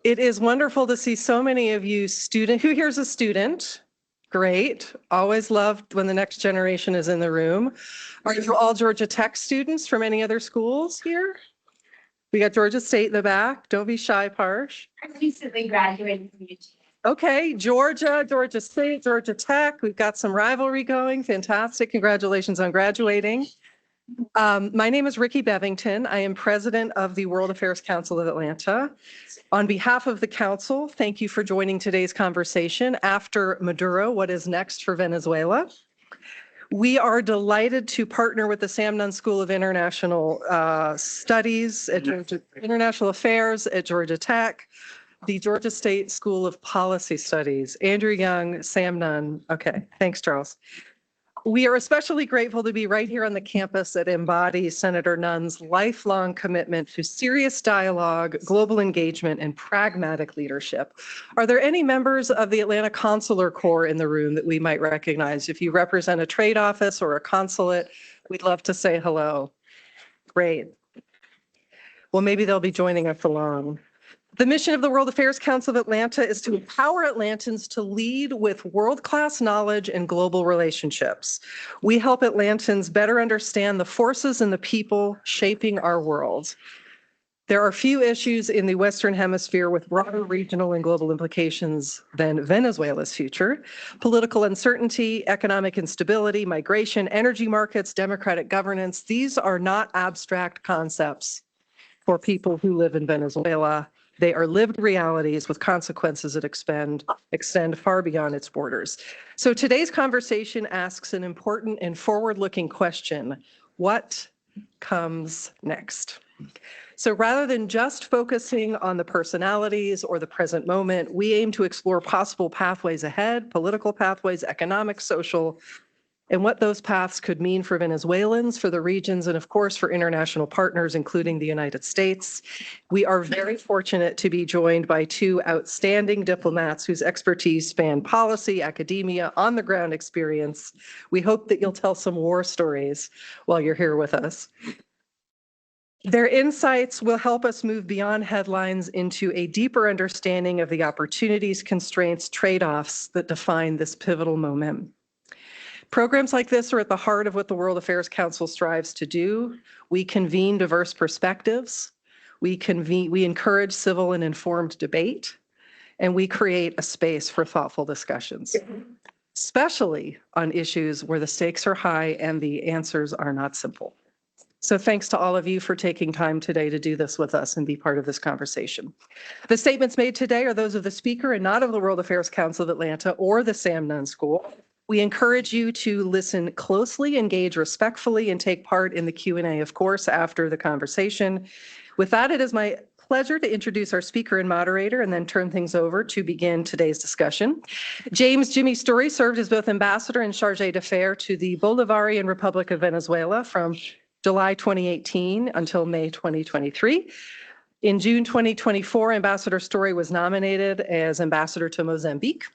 It is wonderful to see so many of you student. Who here's a student? Great. Always loved when the next generation is in the room. Are you all Georgia Tech students from any other schools here? We got Georgia State in the back. Don't be shy, Parsh. I recently graduated from UT. Okay, Georgia, Georgia State, Georgia Tech. We've got some rivalry going. Fantastic. Congratulations on graduating. My name is Rickey Bevington. I am president of the World Affairs Council of Atlanta. On behalf of the council, thank you for joining today's conversation. After Maduro, what is next for Venezuela? We are delighted to partner with the Sam Nunn School of International Studies at International Affairs at Georgia Tech, the Georgia State School of Policy Studies, Andrew Young, Sam Nunn. Okay, thanks, Charles. We are especially grateful to be right here on the campus that embodies Senator Nunn's lifelong commitment to serious dialogue, global engagement, and pragmatic leadership. Are there any members of the Atlanta Consular Corps in the room that we might recognize? If you represent a trade office or a consulate, we'd love to say hello. Great. Well, maybe they'll be joining us along. The mission of the World Affairs Council of Atlanta is to empower Atlantans to lead with world-class knowledge and global relationships. We help Atlantans better understand the forces and the people shaping our world. There are few issues in the Western Hemisphere with broader regional and global implications than Venezuela's future. Political uncertainty, economic instability, migration, energy markets, democratic governance, these are not abstract concepts for people who live in Venezuela. They are lived realities with consequences that extend far beyond its borders. So today's conversation asks an important and forward-looking question: what comes next? So rather than just focusing on the personalities or the present moment, we aim to explore possible pathways ahead, political pathways, economic, social, and what those paths could mean for Venezuelans, for the regions, and of course for international partners, including the United States. We are very fortunate to be joined by two outstanding diplomats whose expertise span policy, academia, on-the-ground experience. We hope that you'll tell some war stories while you're here with us. Their insights will help us move beyond headlines into a deeper understanding of the opportunities, constraints, trade-offs that define this pivotal moment. Programs like this are at the heart of what the World Affairs Council strives to do. We convene diverse perspectives. We encourage civil and informed debate, and we create a space for thoughtful discussions, especially on issues where the stakes are high and the answers are not simple. So thanks to all of you for taking time today to do this with us and be part of this conversation. The statements made today are those of the speaker and not of the World Affairs Council of Atlanta or the Sam Nunn School. We encourage you to listen closely, engage respectfully, and take part in the Q&A, of course, after the conversation. With that, it is my pleasure to introduce our speaker and moderator and then turn things over to begin today's discussion. James Jimmy Story served as both ambassador and charge d'affaires to the Bolivarian Republic of Venezuela from July 2018 until May 2023. In June 2024, Ambassador Story was nominated as ambassador to Mozambique.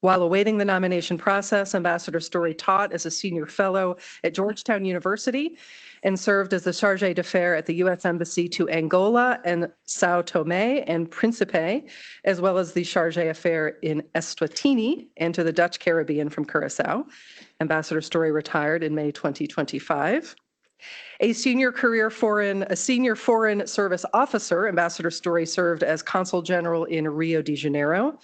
While awaiting the nomination process, Ambassador Story taught as a senior fellow at Georgetown University and served as the charge d'affaires at the U.S. Embassy to Angola and Sao Tome and Principe, as well as the charge d'affaires in Eswatini and to the Dutch Caribbean from Curacao. Ambassador Story retired in May 2025. A senior foreign service officer, Ambassador Story served as Consul General in Rio de Janeiro,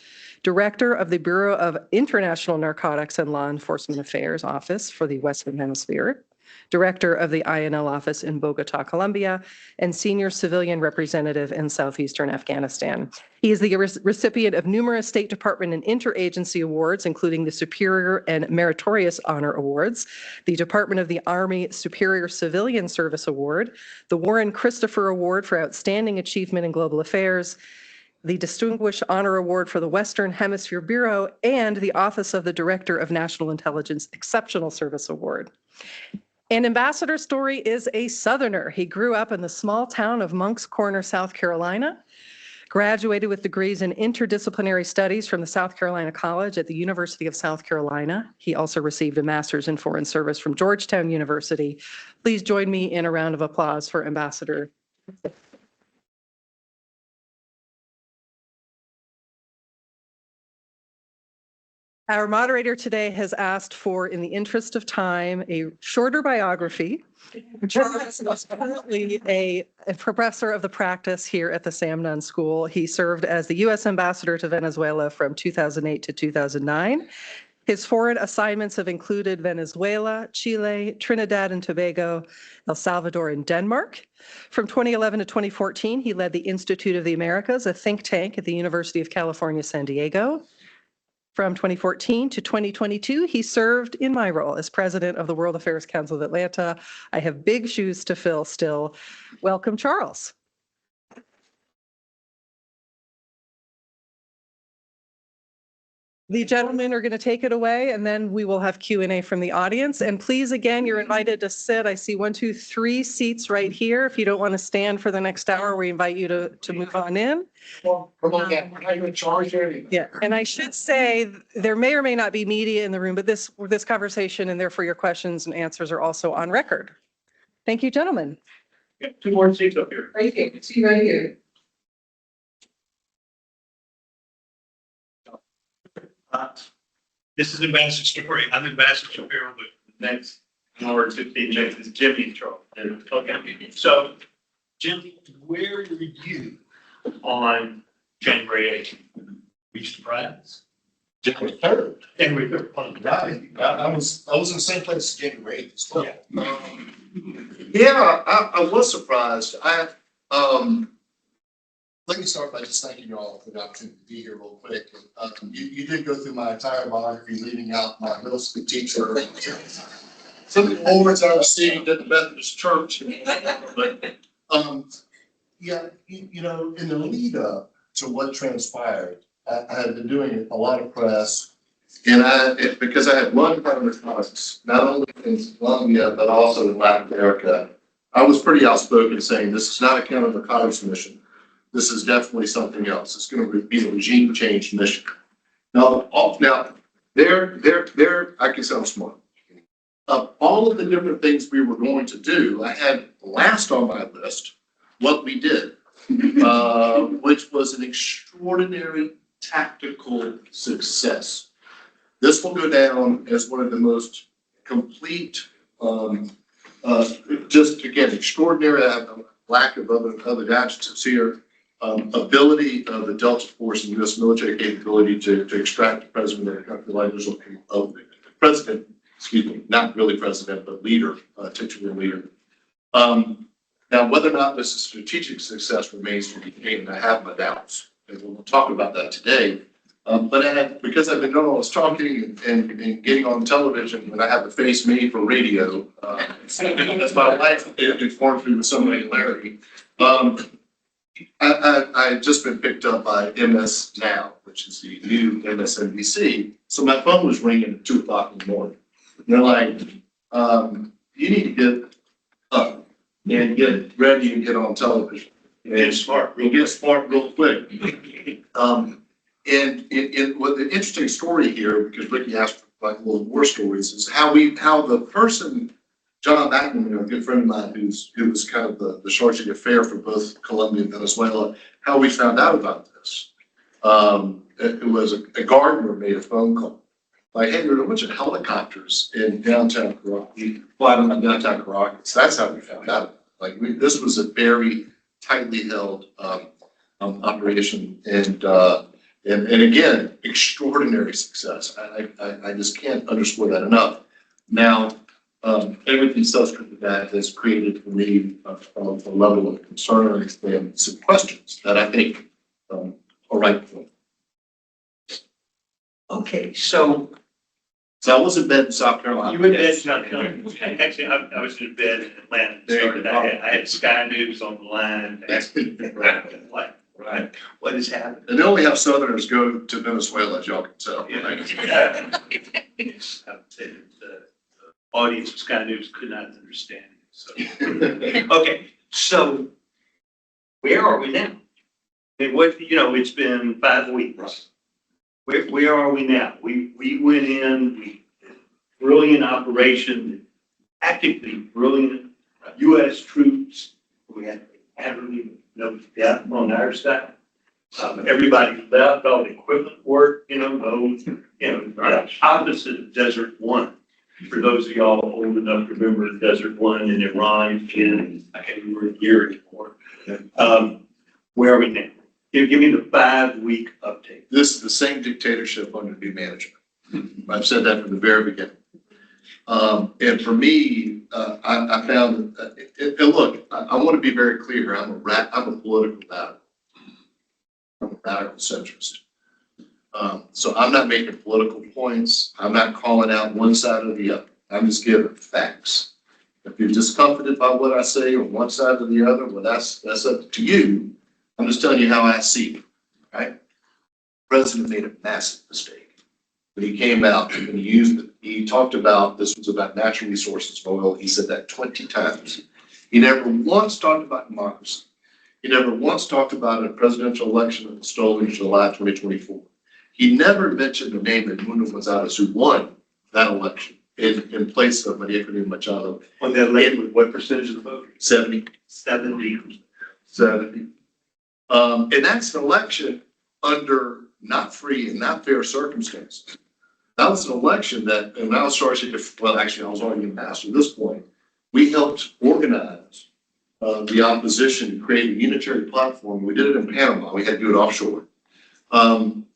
Director of the Bureau of International Narcotics and Law Enforcement Affairs Office for the Western Hemisphere, Director of the INL Office in Bogota, Colombia, and Senior Civilian Representative in Southeastern Afghanistan. He is the recipient of numerous State Department and interagency awards, including the Superior and Meritorious Honor Awards, the Department of the Army Superior Civilian Service Award, the Warren Christopher Award for Outstanding Achievement in Global Affairs, the Distinguished Honor Award for the Western Hemisphere Bureau, and the Office of the Director of National Intelligence Exceptional Service Award. And Ambassador Story is a Southerner. He grew up in the small town of Moncks Corner, South Carolina, graduated with degrees in interdisciplinary studies from the South Carolina College at the University of South Carolina. He also received a master's in foreign service from Georgetown University. Please join me in a round of applause for Ambassador Our moderator today has asked for, in the interest of time, a shorter biography. Charles is currently a professor of the practice here at the Sam Nunn School. He served as the U.S. Ambassador to Venezuela from 2008 to 2009. His foreign assignments have included Venezuela, Chile, Trinidad and Tobago, El Salvador, and Denmark. From 2011 to 2014, he led the Institute of the Americas, a think tank at the University of California, San Diego. From 2014 to 2022, he served in my role as president of the World Affairs Council of Atlanta. I have big shoes to fill still. Welcome, Charles. The gentlemen are going to take it away, and then we will have Q&A from the audience. And please, again, you're invited to sit. I see 1, 2, 3 seats right here. If you don't want to stand for the next hour, we invite you to move on in. Well, we're looking at, we're not even charged anything. Yeah, and I should say, there may or may not be media in the room, but this conversation and therefore your questions and answers are also on record. Thank you, gentlemen. Yeah, 2 more seats up here. Right here, see right here. This is Ambassador Shapiro. I'm Ambassador Shapiro, but the next hour or 15 minutes is Jimmy Charles. Okay, so Jimmy, where were you on January 8th? Were you surprised? January 3rd. January 3rd. Right. I was in the same place as January 8th as well. Yeah. I was surprised. Let me start by just thanking you all for the opportunity to be here real quick. You did go through my entire biography, leaving out my middle school teacher. Some of the awards I received at the Methodist Church. But yeah, you know, in the lead up to what transpired, I had been doing a lot of press. And because I had run counterparts, not only in Colombia, but also in Latin America, I was pretty outspoken saying this is not a counter-narcotics mission. This is definitely something else. It's going to be a regime change mission. Now, I can sound smart. Of all of the different things we were going to do, I had last on my list what we did, which was an extraordinary tactical success. This will go down as one of the most complete, just again, extraordinary, I have a lack of other adjectives here, ability of the Delta Force and U.S. military capability to extract the president of the country, of the president, excuse me, not really president, but leader, titular leader. Now, whether or not this is strategic success remains to be seen, and I have my doubts, and we'll talk about that today. But because I've been doing all this talking and getting on television, and I have to face me for radio, that's my life. It informs me with some regularity. I just been picked up by MS Now, which is the new MSNBC. So my phone was ringing at 2:00 in the morning. And they're like, "You need to get up and get ready and get on television and get smart real quick." And what the interesting story here, because Rickey asked for like little war stories, is how the person, John McNamara, a good friend of mine, who was kind of the charge d'affaires for both Colombia and Venezuela, how we found out about this. It was a gardener made a phone call. Like, hey, there are a bunch of helicopters in downtown Caracas. We fly them in downtown Caracas. That's how we found out. Like, this was a very tightly held operation, and again, extraordinary success. I just can't underscore that enough. Now, everything subsequent to that has created for me a level of concern and some questions that I think are rightful. Okay, so I was in bed in South Carolina. You were in bed in South Carolina. Actually, I was in bed in Atlanta. There you go. I had Sky News on the line. right, what has happened? And they only have Southerners go to Venezuela, as y'all can tell. Yeah. The audience of Sky News could not understand it. So. Okay, so where are we now? And it's been 5 weeks. Where are we now? We went in, brilliant operation, tactically brilliant U.S. troops. We had no death on our side. Everybody left, all the equipment worked, opposite of Desert One. For those of y'all old enough to remember Desert One in Iran, in, I can't remember the year anymore. Where are we now? Give me the 5-week update. This is the same dictatorship under new management. I've said that from the very beginning. And for me, I found, and look, I want to be very clear. I'm a political radical. I'm a radical centrist. So I'm not making political points. I'm not calling out one side or the other. I'm just giving facts. If you're discomforted by what I say on one side or the other, well, that's up to you. I'm just telling you how I see it, right? The president made a massive mistake when he came out and he talked about, this was about natural resources, oil. He said that 20 times. He never once talked about democracy. He never once talked about a presidential election that was stolen in July 2024. He never mentioned the name of Nunn, who won that election in place of Maria Corina Machado. On that lady with what percentage of the vote? 70. 70. And that's an election under not free and not fair circumstances. That was an election that, and I was actually, I was already ambassador at this point. We helped organize the opposition to create a unitary platform. We did it in Panama. We had to do it offshore. And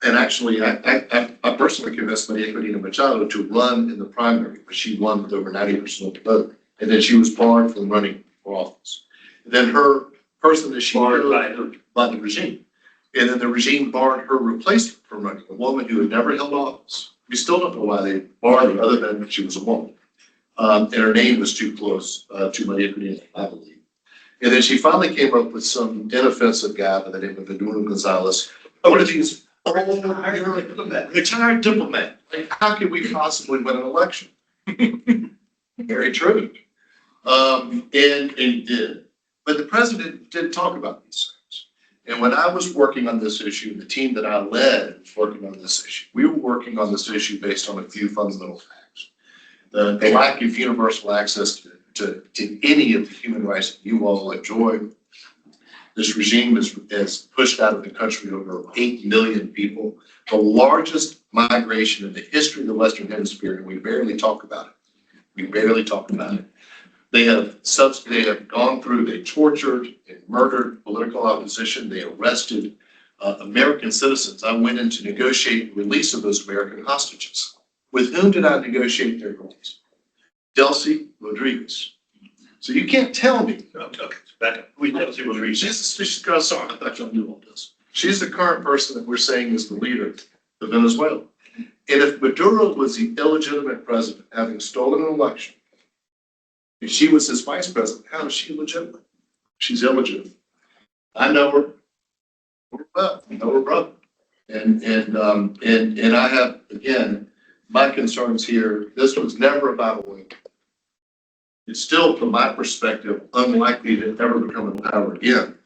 actually, I personally convinced Maria Corina Machado to run in the primary, but she won with over 90% of the vote. And then she was barred from running for office. And then her person that she Barred by the regime. And then the regime barred her replacement from running, a woman who had never held office. We still don't know why they barred her, other than she was a woman. And her name was too close to Maria Corina, I believe. And then she finally came up with some inoffensive guy by the name of Venezuela Gonzalez. What are these? Retired diplomat. Like, how could we possibly win an election? Very true. And he did. But the president didn't talk about these things. And when I was working on this issue, the team that I led was working on this issue. We were working on this issue based on a few fundamental facts. The lack of universal access to any of the human rights that you all enjoy. This regime has pushed out of the country over 8 million people, the largest migration in the history of the Western Hemisphere, and we barely talk about it. They have gone through, they tortured and murdered political opposition. They arrested American citizens. I went in to negotiate the release of those American hostages. With whom did I negotiate their release? Delcy Rodriguez. So you can't tell me. Okay, back up. We never see what we She's sorry, I thought y'all knew all this. She's the current person that we're saying is the leader of Venezuela. And if Maduro was the illegitimate president, having stolen an election, if she was his vice president, how is she legitimate? She's illegitimate. I know her. I know her brother. And I have, again, my concerns here. This was never about oil. It's still, from my perspective, unlikely to ever become in power again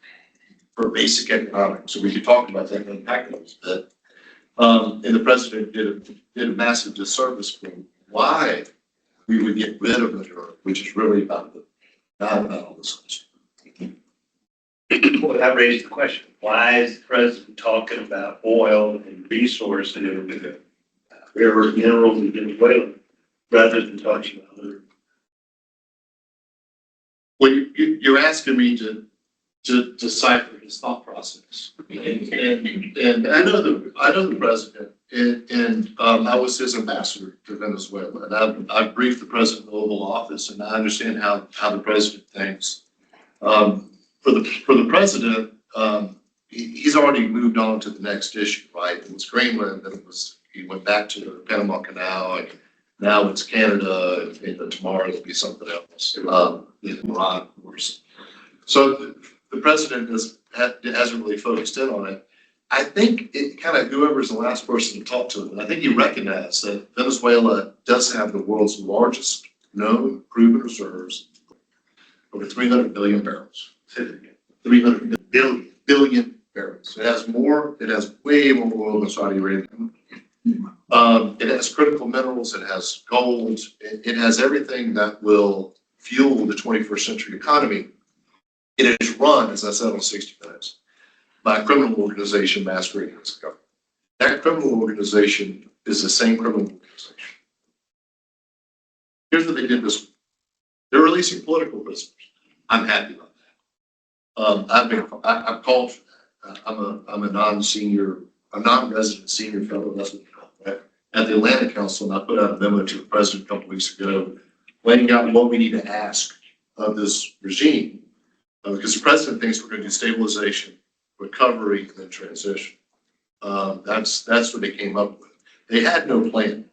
for basic economics. So we could talk about that and unpack it a little bit. And the president did a massive disservice for why we would get rid of Maduro, which is really not about all this. Well, that raised the question, why is the president talking about oil and resources and rare minerals in Venezuela rather than talking about other? Well, you're asking me to decipher his thought process. And I know the president, and I was his ambassador to Venezuela, and I briefed the president in the Oval Office, and I understand how the president thinks. For the president, he's already moved on to the next issue, right? It was Greenland, then he went back to the Panama Canal, and now it's Canada, and tomorrow it'll be something else. Iran, of course. So the president hasn't really focused in on it. I think it kind of, whoever's the last person to talk to him, and I think he recognized that Venezuela does have the world's largest known proven reserves, over 300 billion barrels. 300 billion barrels. It has way more oil than Saudi Arabia. It has critical minerals, it has gold, it has everything that will fuel the 21st century economy. It is run, as I said on 60 Minutes, by a criminal organization masquerading as a government. That criminal organization is the same criminal organization. Here's what they did this week. They're releasing political prisoners. I'm happy about that. I've called for that. I'm a non-resident senior fellow resident at the Atlantic Council, and I put out a memo to the president a couple weeks ago, laying out what we need to ask of this regime, because the president thinks we're going to do stabilization, recovery, and then transition. That's what they came up with. They had no plan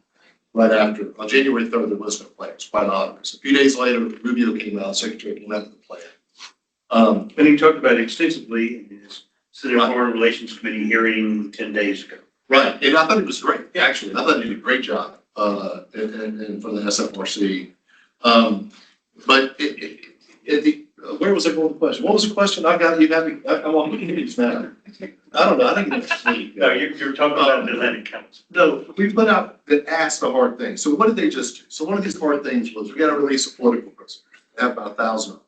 right after. On January 3rd, there was no plan. It's quite obvious. A few days later, Rubio came out, Secretary came out with a plan. And he talked about it extensively in his Senate Foreign Relations Committee hearing 10 days ago. Right, and I thought it was great, actually. I thought he did a great job, and for the SFRC. But where was I going with the question? What was the question? I'm on meetings now. I don't know, I didn't get to sleep. No, you're talking about the Atlantic Council. No, we put out that asked the hard thing. So what did they just do? So one of these hard things was we got to release a political prisoner. We have about 1,000 of them.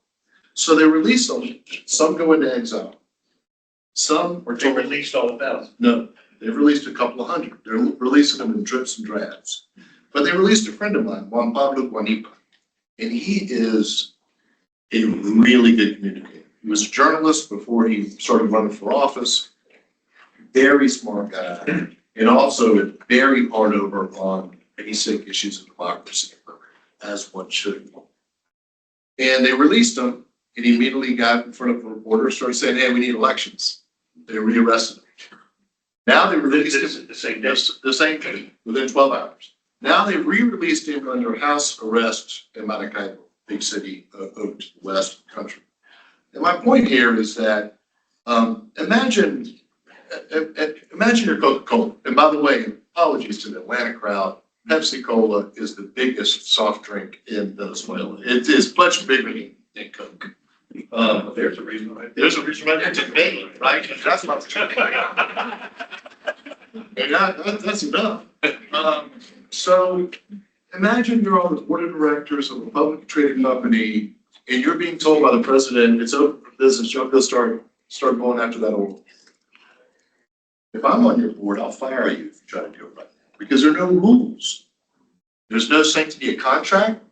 So they release them. Some go into exile. Some are They released all 1,000. No, they've released a couple of hundred. They're releasing them in drips and drabs. But they released a friend of mine, Juan Pablo Guanipa, and he is a really good communicator. He was a journalist before he started running for office. Very smart guy, and also very hard over on basic issues of democracy, as one should. And they released him, and he immediately got in front of a reporter and started saying, "Hey, we need elections." They rearrested him. Now they released him The same day. the same thing within 12 hours. Now they re-released him under house arrest in Maracaibo, big city over to the west of the country. And my point here is that imagine your Coca-Cola. And by the way, apologies to the Atlanta crowd, Pepsi-Cola is the biggest soft drink in Venezuela. It is much bigger than Coke. There's a reason why. There's a reason why it's a debate, right? That's not that's enough. So imagine you're on the board of directors of a publicly traded company, and you're being told by the president, it's open for business, you'll go start going after that oil. If I'm on your board, I'll fire you if you try to do it right now, because there are no rules. There's no sanctity of contract.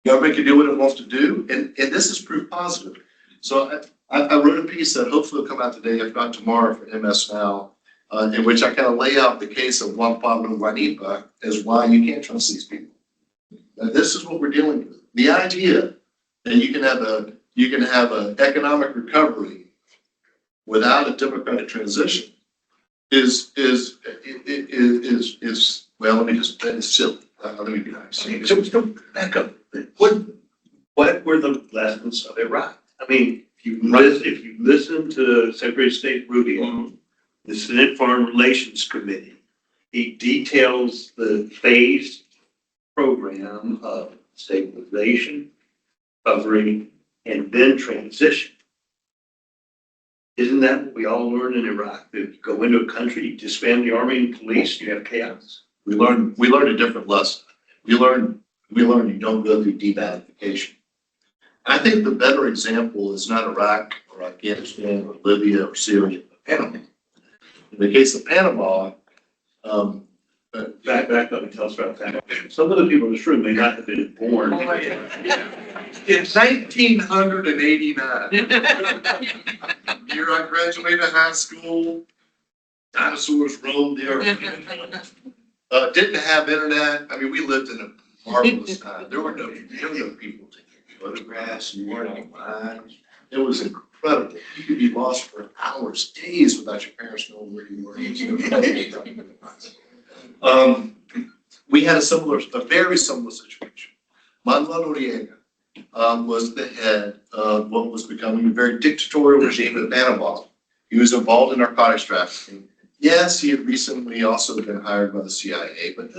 Government can do what it wants to do, and this is proof positive. So I wrote a piece that hopefully will come out today, if not tomorrow, for MS Now, in which I kind of lay out the case of Juan Pablo Guanipa as why you can't trust these people. And this is what we're dealing with. The idea that you can have an economic recovery without a democratic transition is well, let me just, that is silly. Let me be nice. So back up. What were the lessons of Iraq? I mean, if you listen to Secretary of State Rubio, the Senate Foreign Relations Committee, he details the phased program of stabilization, recovery, and then transition. Isn't that what we all learned in Iraq? That you go into a country, you disband the army and police, you have chaos. We learned a different lesson. We learned you don't go through de-badification. I think the better example is not Iraq or Afghanistan or Libya or Syria, but Panama. In the case of Panama, Back up and tell us about that. Some of the people in this room may not have been born. in 1989, year I graduated high school, dinosaurs roamed the earth. Didn't have internet. I mean, we lived in a marvelous time. There were no people taking photographs. You weren't online. It was incredible. You could be lost for hours, days without your parents knowing where you were. We had a very similar situation. Manuel Noriega was the head of what was becoming a very dictatorial regime in Panama. He was involved in narcotics trafficking. Yes, he had recently also been hired by the CIA, but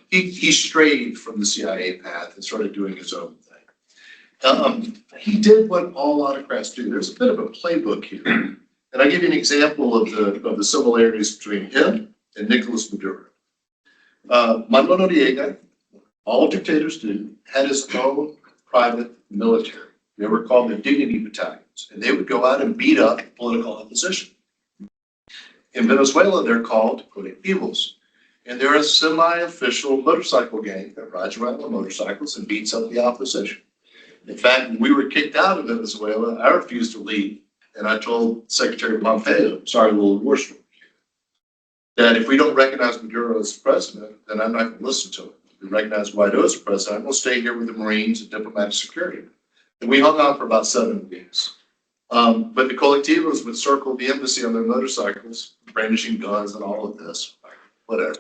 he strayed from the CIA path and started doing his own thing. He did what all autocrats do. There's a bit of a playbook here, and I'll give you an example of the similarities between him and Nicolas Maduro. Manuel Noriega, all dictators do, had his own private military. They were called the dignity battalions, and they would go out and beat up political opposition. In Venezuela, they're called colectivos. And they're a semi-official motorcycle gang that rides around on motorcycles and beats up the opposition. In fact, when we were kicked out of Venezuela, I refused to leave. And I told Secretary Pompeo, sorry, a little war story, that if we don't recognize Maduro as president, then I'm not going to listen to it. If we recognize Guaido as president, I'm going to stay here with the Marines and diplomatic security. And we hung on for about 7 weeks. But the colectivos would circle the embassy on their motorcycles, brandishing guns and all of this. Whatever.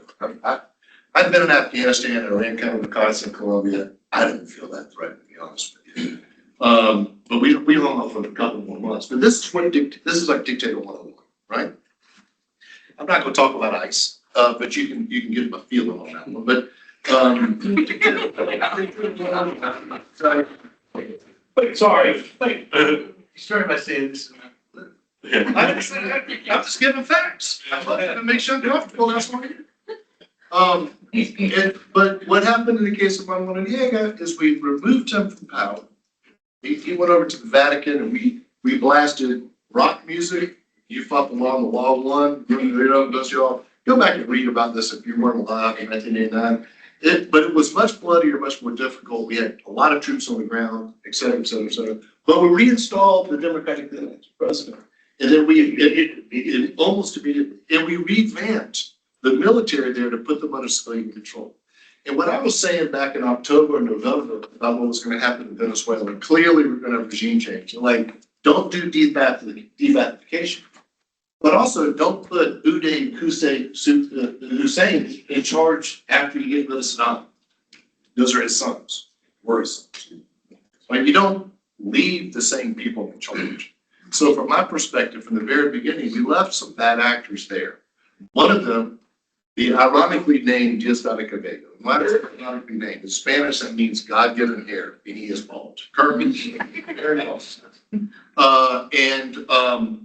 I've been in Afghanistan, Iran, Reconnaissance, Colombia. I didn't feel that threat, to be honest with you. But we hung on for a couple more months. But this is like Dictator 101, right? I'm not going to talk about ICE, but you can get a feeling on that one. But Wait, sorry, wait, you started by saying this. I'm just giving facts. I'm not going to make you uncomfortable. That's why. But what happened in the case of Manuel Noriega is we removed him from power. He went over to the Vatican and we blasted rock music. You fought along the law one. Y'all go back and read about this if you weren't alive in 1989. But it was much bloodier, much more difficult. We had a lot of troops on the ground, et cetera, et cetera, et cetera. But we reinstalled the Democratic president. And then we almost immediately, and we revamped the military there to put them under civilian control. And what I was saying back in October and November about what was going to happen in Venezuela, clearly we're going to have regime change. Like, don't do defathification, but also don't put Uday Hussein in charge after you get rid of Saddam. Those are his sons, were his sons. Like, you don't leave the same people in charge. So from my perspective, from the very beginning, we left some bad actors there. One of them, the ironically named Diosdado. Why is it ironically named? In Spanish, that means God-given hair, and he is bald. Kirby, very else.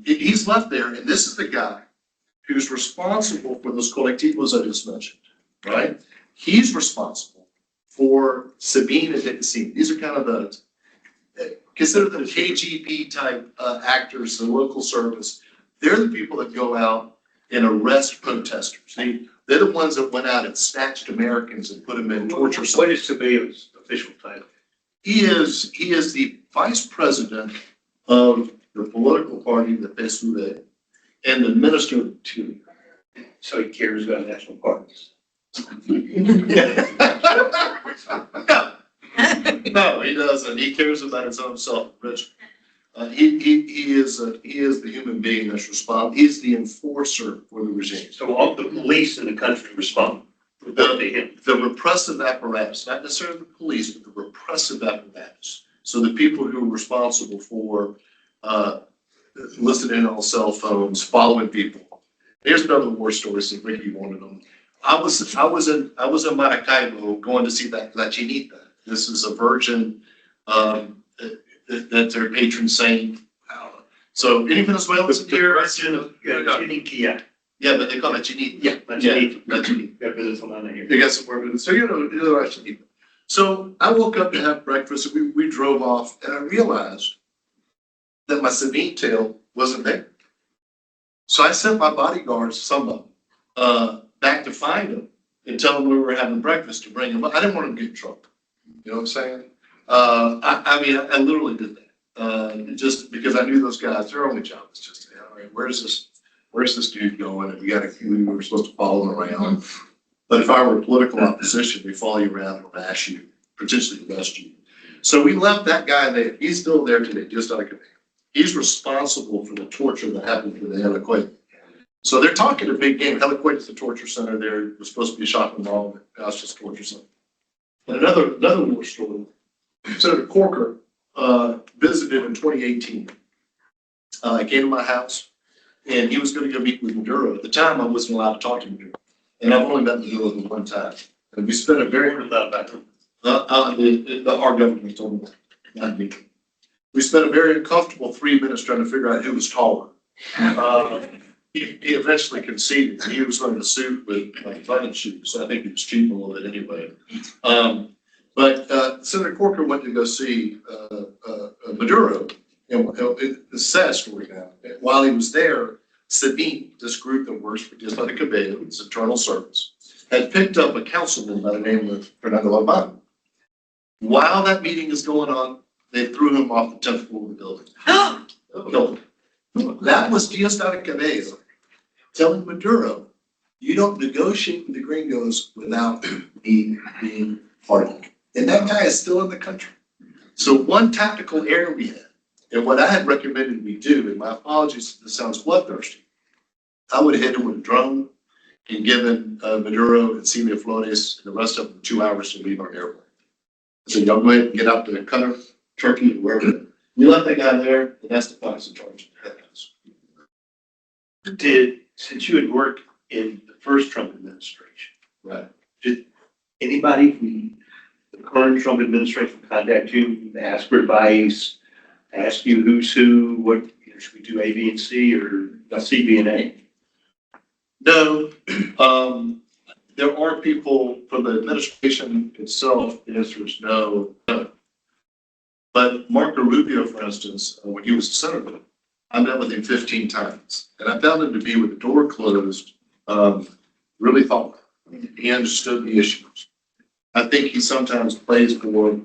He's left there, and this is the guy who's responsible for those colectivos I just mentioned, right? He's responsible for Sabine and Dixie. These are kind of the, consider them KGB type actors, the local service. They're the people that go out and arrest protesters. They're the ones that went out and snatched Americans and put them in torture centers. What is Sabine's official title? He is the vice president of the political party, the PSUV, and the minister of interior. So he cares about national parties. No, he doesn't. He cares about his own self-enrichment. He is the human being that's responsible. He's the enforcer for the regime. So all the police in the country respond to him. The repressive apparatus, not necessarily the police, but the repressive apparatus. So the people who are responsible for listening on cell phones, following people. Here's another war story. So Ricky wanted them. I was in Maracaibo going to see that La Chinita. This is a virgin. That's their patron saint. So any Venezuelans here? Chiniquilla. Yeah, but they call it Chinita. Yeah, La Chinita. La Chinita. Yeah, Venezuela here. They got some more. So you know La Chinita. So I woke up to have breakfast and we drove off and I realized that my Sabine tail wasn't there. So I sent my bodyguards, some of them, back to find them and tell them we were having breakfast to bring them up. I didn't want them to get in trouble. You know what I'm saying? I literally did that just because I knew those guys. Their only job was just, all right, where's this dude going? And we were supposed to follow him around. But if I were political opposition, they follow you around and harass you, potentially arrest you. So we left that guy there. He's still there today, just out of command. He's responsible for the torture that happened to the Heliquid. So they're talking a big game. Heliquid is the torture center there. It was supposed to be a shopping mall, but now it's just a torture center. And another war story. Senator Corker visited in 2018. He came to my house, and he was going to go meet with Maduro. At the time, I wasn't allowed to talk to Maduro, and I've only met Maduro one time. And we spent a very our government told me, not me. We spent a very uncomfortable 3 minutes trying to figure out who was taller. He eventually conceded. He was wearing a suit with button shoes, so I think he was cheating a little bit anyway. But Senator Corker went to go see Maduro, and it's a sad story now. While he was there, Sabine, this group that works for Diosdado Cabello, it's internal service, had picked up a councilman by the name of Fernando Albano. While that meeting is going on, they threw him off the 10th floor of the building. Killed him. That was Diosdado Cabello telling Maduro, you don't negotiate with the gringos without me being part of it. And that guy is still in the country. So one tactical error we had, and what I had recommended we do, and my apologies if this sounds bloodthirsty, I would have hit him with a drone and given Maduro and Celia Flores and the rest of them 2 hours to leave our airplane. I said, y'all go ahead and get out to Qatar, Turkey, wherever. We left that guy there, and that's the fox in charge of the house. Since you had worked in the first Trump administration, Right. did anybody from the current Trump administration contact you, ask for advice, ask you who's who, what, should we do A, B, and C, or C, B, and A? No, there are people from the administration itself, the answer is no. But Marco Rubio, for instance, when he was senator, I met with him 15 times, and I found him to be with the door closed, really thoughtful. He understood the issues. I think he sometimes plays for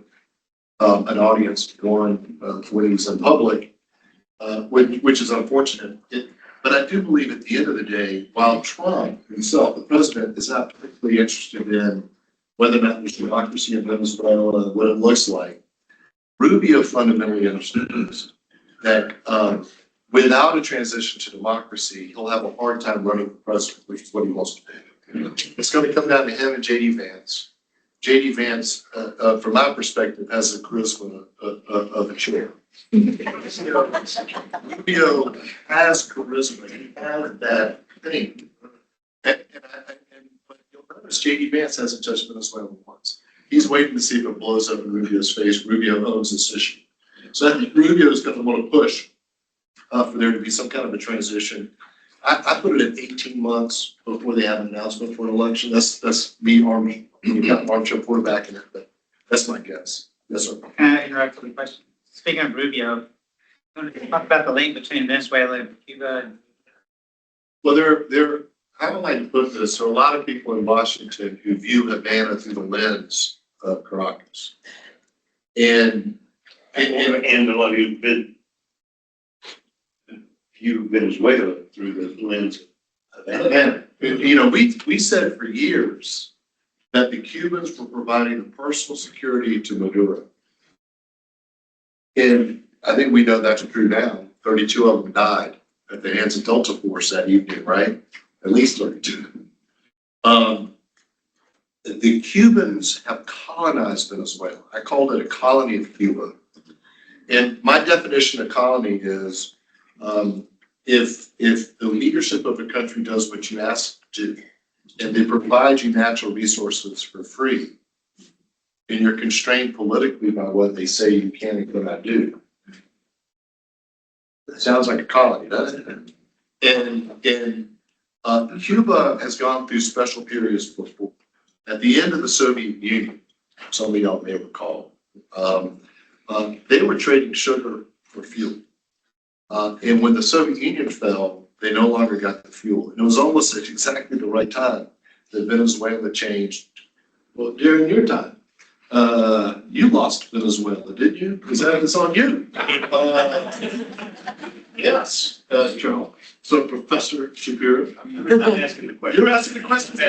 an audience going when he's in public, which is unfortunate. But I do believe at the end of the day, while Trump himself, the president, is not particularly interested in whether or not there's democracy in Venezuela and what it looks like, Rubio fundamentally understands that without a transition to democracy, he'll have a hard time running for president, which is what he wants to do. It's going to come down to him and J.D. Vance. J.D. Vance, from my perspective, has the charisma of a chair. Rubio has charisma. He has that thing. But you'll notice J.D. Vance hasn't touched Venezuela once. He's waiting to see if it blows up in Rubio's face. Rubio owns this issue. So I think Rubio is going to want to push for there to be some kind of a transition. I put it at 18 months before they have an announcement for an election. That's me arming. You got armchair quarterbacking it, but that's my guess. Yes, sir. Can I interrupt with a question? Speaking of Rubio, I want to talk about the link between Venezuela and Cuba. Well, how would I like to put this? So a lot of people in Washington who view Havana through the lens of Caracas. And And a lot of you view Venezuela through the lens of that. you know, we said for years that the Cubans were providing the personal security to Maduro. And I think we know that's true now. 32 of them died at the hands of Delta Force that evening, right? At least 32. The Cubans have colonized Venezuela. I called it a colony of Cuba. And my definition of colony is if the leadership of a country does what you ask to do, and they provide you natural resources for free, and you're constrained politically by what they say you can and cannot do. It sounds like a colony, doesn't it? And Cuba has gone through special periods before. At the end of the Soviet Union, some of y'all may recall, they were trading sugar for fuel. And when the Soviet Union fell, they no longer got the fuel. And it was almost at exactly the right time that Venezuela changed. Well, during your time, you lost Venezuela, didn't you? Because it's on you. Yes, Charles. So Professor Shapiro. I'm asking the question. You're asking the question.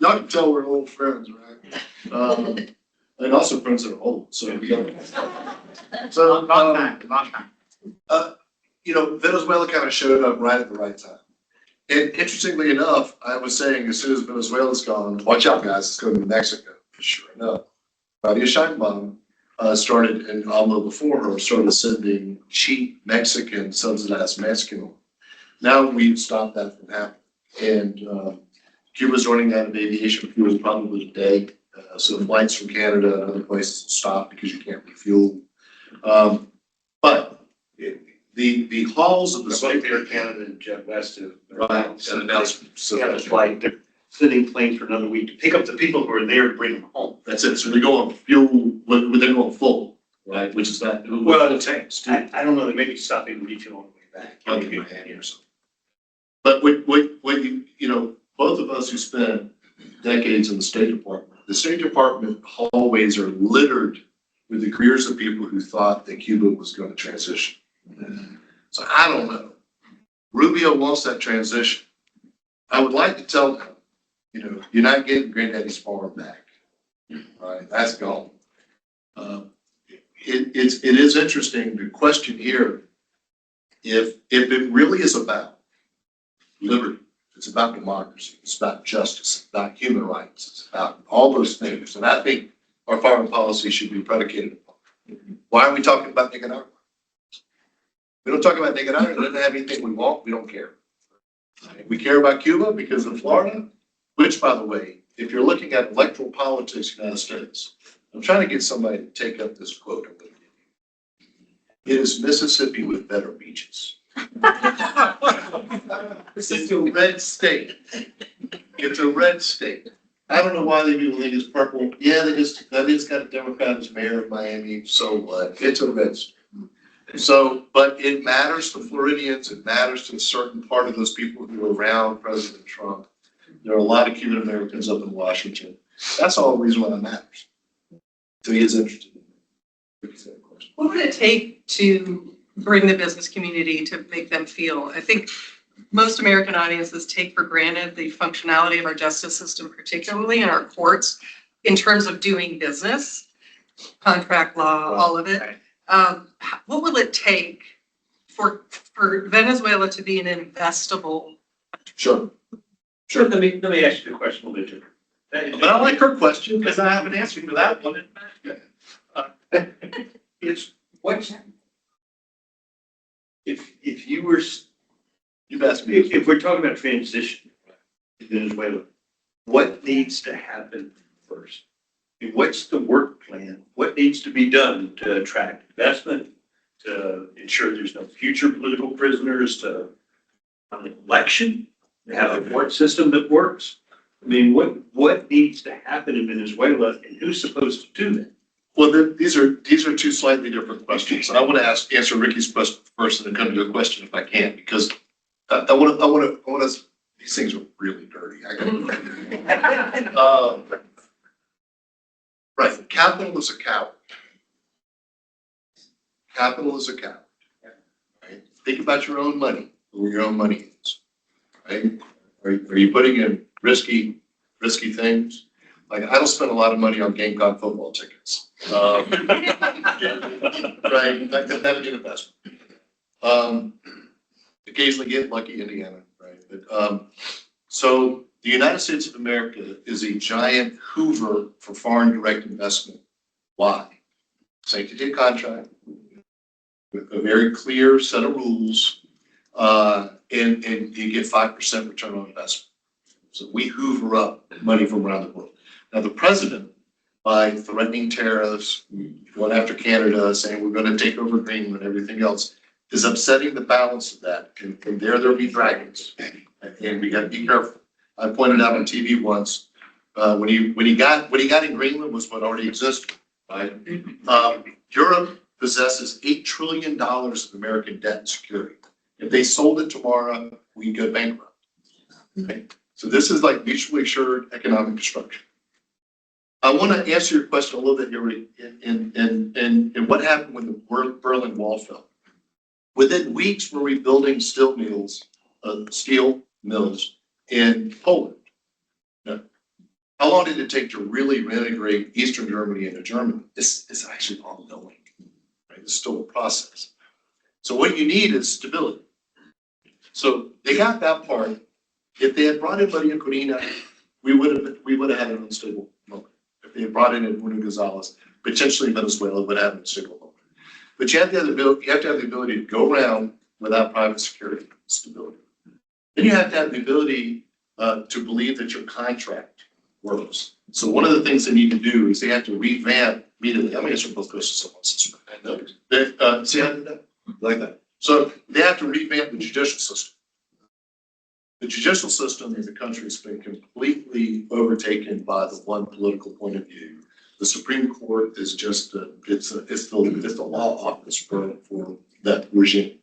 Y'all can tell we're old friends, right? And also friends that are old, so. So, Long time. you know, Venezuela kind of showed up right at the right time. And interestingly enough, I was saying as soon as Venezuela's gone, watch out guys, it's going to Mexico, for sure enough. Claudia Sheinbaum started, and AMLO before her, started sending cheap Mexican, subsidized Mexican oil. Now we've stopped that from happening. And Cuba's running out of aviation fuel probably today. So flights from Canada and other places stop because you can't refuel. But the halls of the Both state. Air Canada and Jet West have Right, and announced. So Canada flight, they're sending planes for another week to pick up the people who are there to bring them home. that's it. So they go on fuel, when they go on full. right? Which is that, Well, it takes. I don't know, they may be stopping refuel on the way back. I'll give you a hand here or something. But what you know, both of us who spent decades in the State Department hallways are littered with the careers of people who thought that Cuba was going to transition. So I don't know. Rubio wants that transition. I would like to tell them, you know, you're not getting Granddaddy's farm back. Right, that's gone. It is interesting. The question here, if it really is about liberty, it's about democracy, it's about justice, it's about human rights, it's about all those things. And I think our foreign policy should be predicated upon. Why are we talking about Nicaragua? We don't talk about Nicaragua. It doesn't have anything we want. We don't care. We care about Cuba because of Florida, which, by the way, if you're looking at electoral politics in the United States, I'm trying to get somebody to take up this quote. I'm going to give you. It is Mississippi with better beaches. It's a red state. It's a red state. I don't know why they people think it's purple. Yeah, that is got a Democrat as mayor of Miami. So what? It's a red state. So, but it matters to Floridians. It matters to a certain part of those people who are around President Trump. There are a lot of Cuban Americans up in Washington. That's all the reason why that matters. So he is interested. What would it take to bring the business community to make them feel? I think most American audiences take for granted the functionality of our justice system, particularly in our courts, in terms of doing business, contract law, all of it. What will it take for Venezuela to be an investable? Sure. Sure, let me ask you the question a little bit different. But I like her question. Because I have an answer for that one. It's what's, if you were, You've asked me. if we're talking about transition in Venezuela, what needs to happen first? And what's the work plan? What needs to be done to attract investment, to ensure there's no future political prisoners, to have an election, to have a court system that works? I mean, what needs to happen in Venezuela and who's supposed to do that? Well, these are two slightly different questions. And I want to answer Ricky's question first and then come to your question if I can, because I want to, these things are really dirty. Right. Capital is a coward. Capital is a coward. Right? Think about your own money, where your own money is. Right? Are you putting in risky things? Like, I don't spend a lot of money on Gamecock football tickets. Right? That's a good investment. Occasionally get lucky, Indiana. Right? But, so the United States of America is a giant hoover for foreign direct investment. Why? Sanctity of contract, with a very clear set of rules, and you get 5% return on investment. So we hoover up money from around the world. Now, the president, by threatening tariffs, going after Canada, saying we're going to take over Greenland and everything else, is upsetting the balance of that. And there'll be dragons. And we got to be careful. I pointed out on TV once, when he got in Greenland was what already existed, right? Europe possesses $8 trillion of American debt and security. If they sold it tomorrow, we can go bankrupt. Okay? So this is like mutually assured economic destruction. I want to answer your question a little bit here in what happened when the Berlin Wall fell. Within weeks, we're rebuilding steel mills in Poland. Now, how long did it take to really reintegrate Eastern Germany into Germany? This is actually ongoing. Right? It's still a process. So what you need is stability. So they got that part. If they had brought in Maria Corina, we would have had an unstable moment. If they had brought in Bruno Gonzalez, potentially Venezuela would have an unstable moment. But you have to have the ability to go around without private security stability. Then you have to have the ability to believe that your contract works. So one of the things they need to do is they have to revamp immediately. I'm going to answer both questions at once. See how I did that? Like that. So they have to revamp the judicial system. The judicial system in the country has been completely overtaken by the one political point of view The Supreme Court is just, it's the law office for that regime.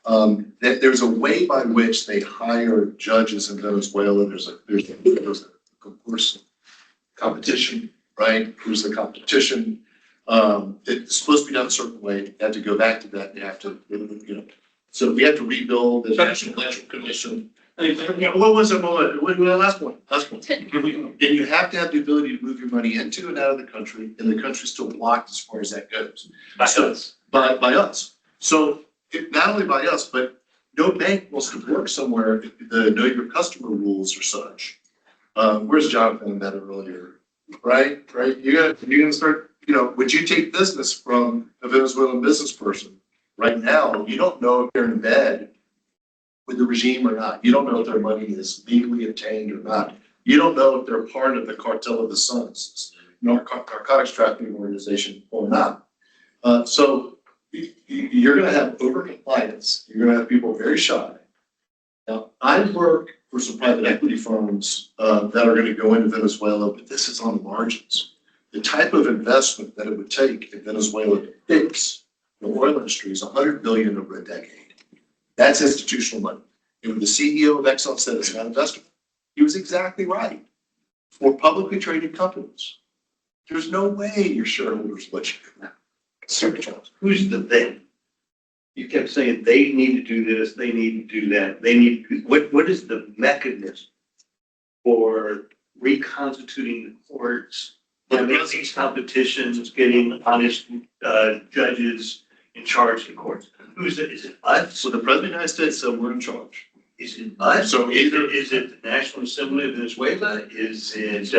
That there's a way by which they hire judges in Venezuela. There's a concurrent competition, right? There's the competition. It's supposed to be done a certain way. You have to go back to that. You have to, so we have to rebuild the National Electoral Commission. What was it? Last one. And you have to have the ability to move your money into and out of the country, and the country's still blocked as far as that goes. By us. By us. So not only by us, but no bank wants to work somewhere if the know your customer rules are such. Where's Jonathan met earlier? Right? You're gonna start, would you take business from a Venezuelan business person? Right now, you don't know if they're in bed with the regime or not. You don't know if their money is legally obtained or not. You don't know if they're part of the cartel of the Suns, narcotics trafficking organization or not. So you're going to have overcompliance. You're going to have people very shy. Now, I work for some private equity firms that are going to go into Venezuela, but this is on the margins. The type of investment that it would take in Venezuela to fix the oil industry is $100 billion over a decade. That's institutional money. And when the CEO of Exxon said it's not investment, he was exactly right. For publicly traded companies, there's no way your shareholders let you do that. Sir Charles. Who's the they? You kept saying they need to do this, they need to do that, they need, what is the mechanism for reconstituting the courts? Having these competitions, getting honest judges in charge of the courts. Is it us? So the President of the United States said we're in charge. Is it us? So either Is it the National Assembly of Venezuela? Is it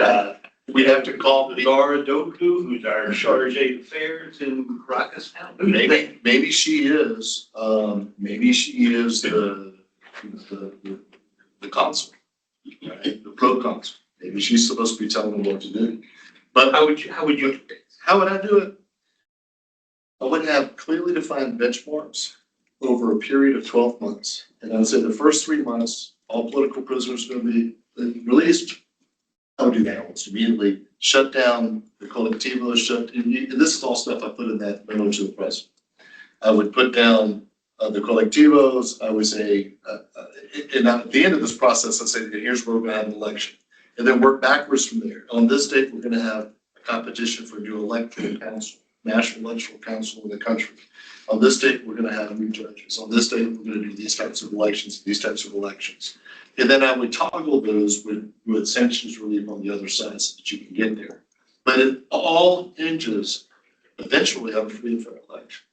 we have to call the Laura Doku, who's our charge d'affaires in Caracas now? Who's they? maybe she is the consul, right? The pro consul. Maybe she's supposed to be telling them what to do. But How would you? how would I do it? I would have clearly defined benchmarks over a period of 12 months. And I would say the first 3 months, all political prisoners are going to be released. I would do that almost immediately. Shut down the collectivos, and this is all stuff I put in that memo to the president. I would put down the collectivos. I would say, and at the end of this process, I say, here's where we're going to have an election. And then work backwards from there. On this date, we're going to have a competition for a new electoral council, national electoral council in the country. On this date, we're going to have new judges. On this date, we're going to do these types of elections, these types of elections. And then I would toggle those with sanctions relief on the other side so that you can get there. But it all hinges eventually on a free and fair election.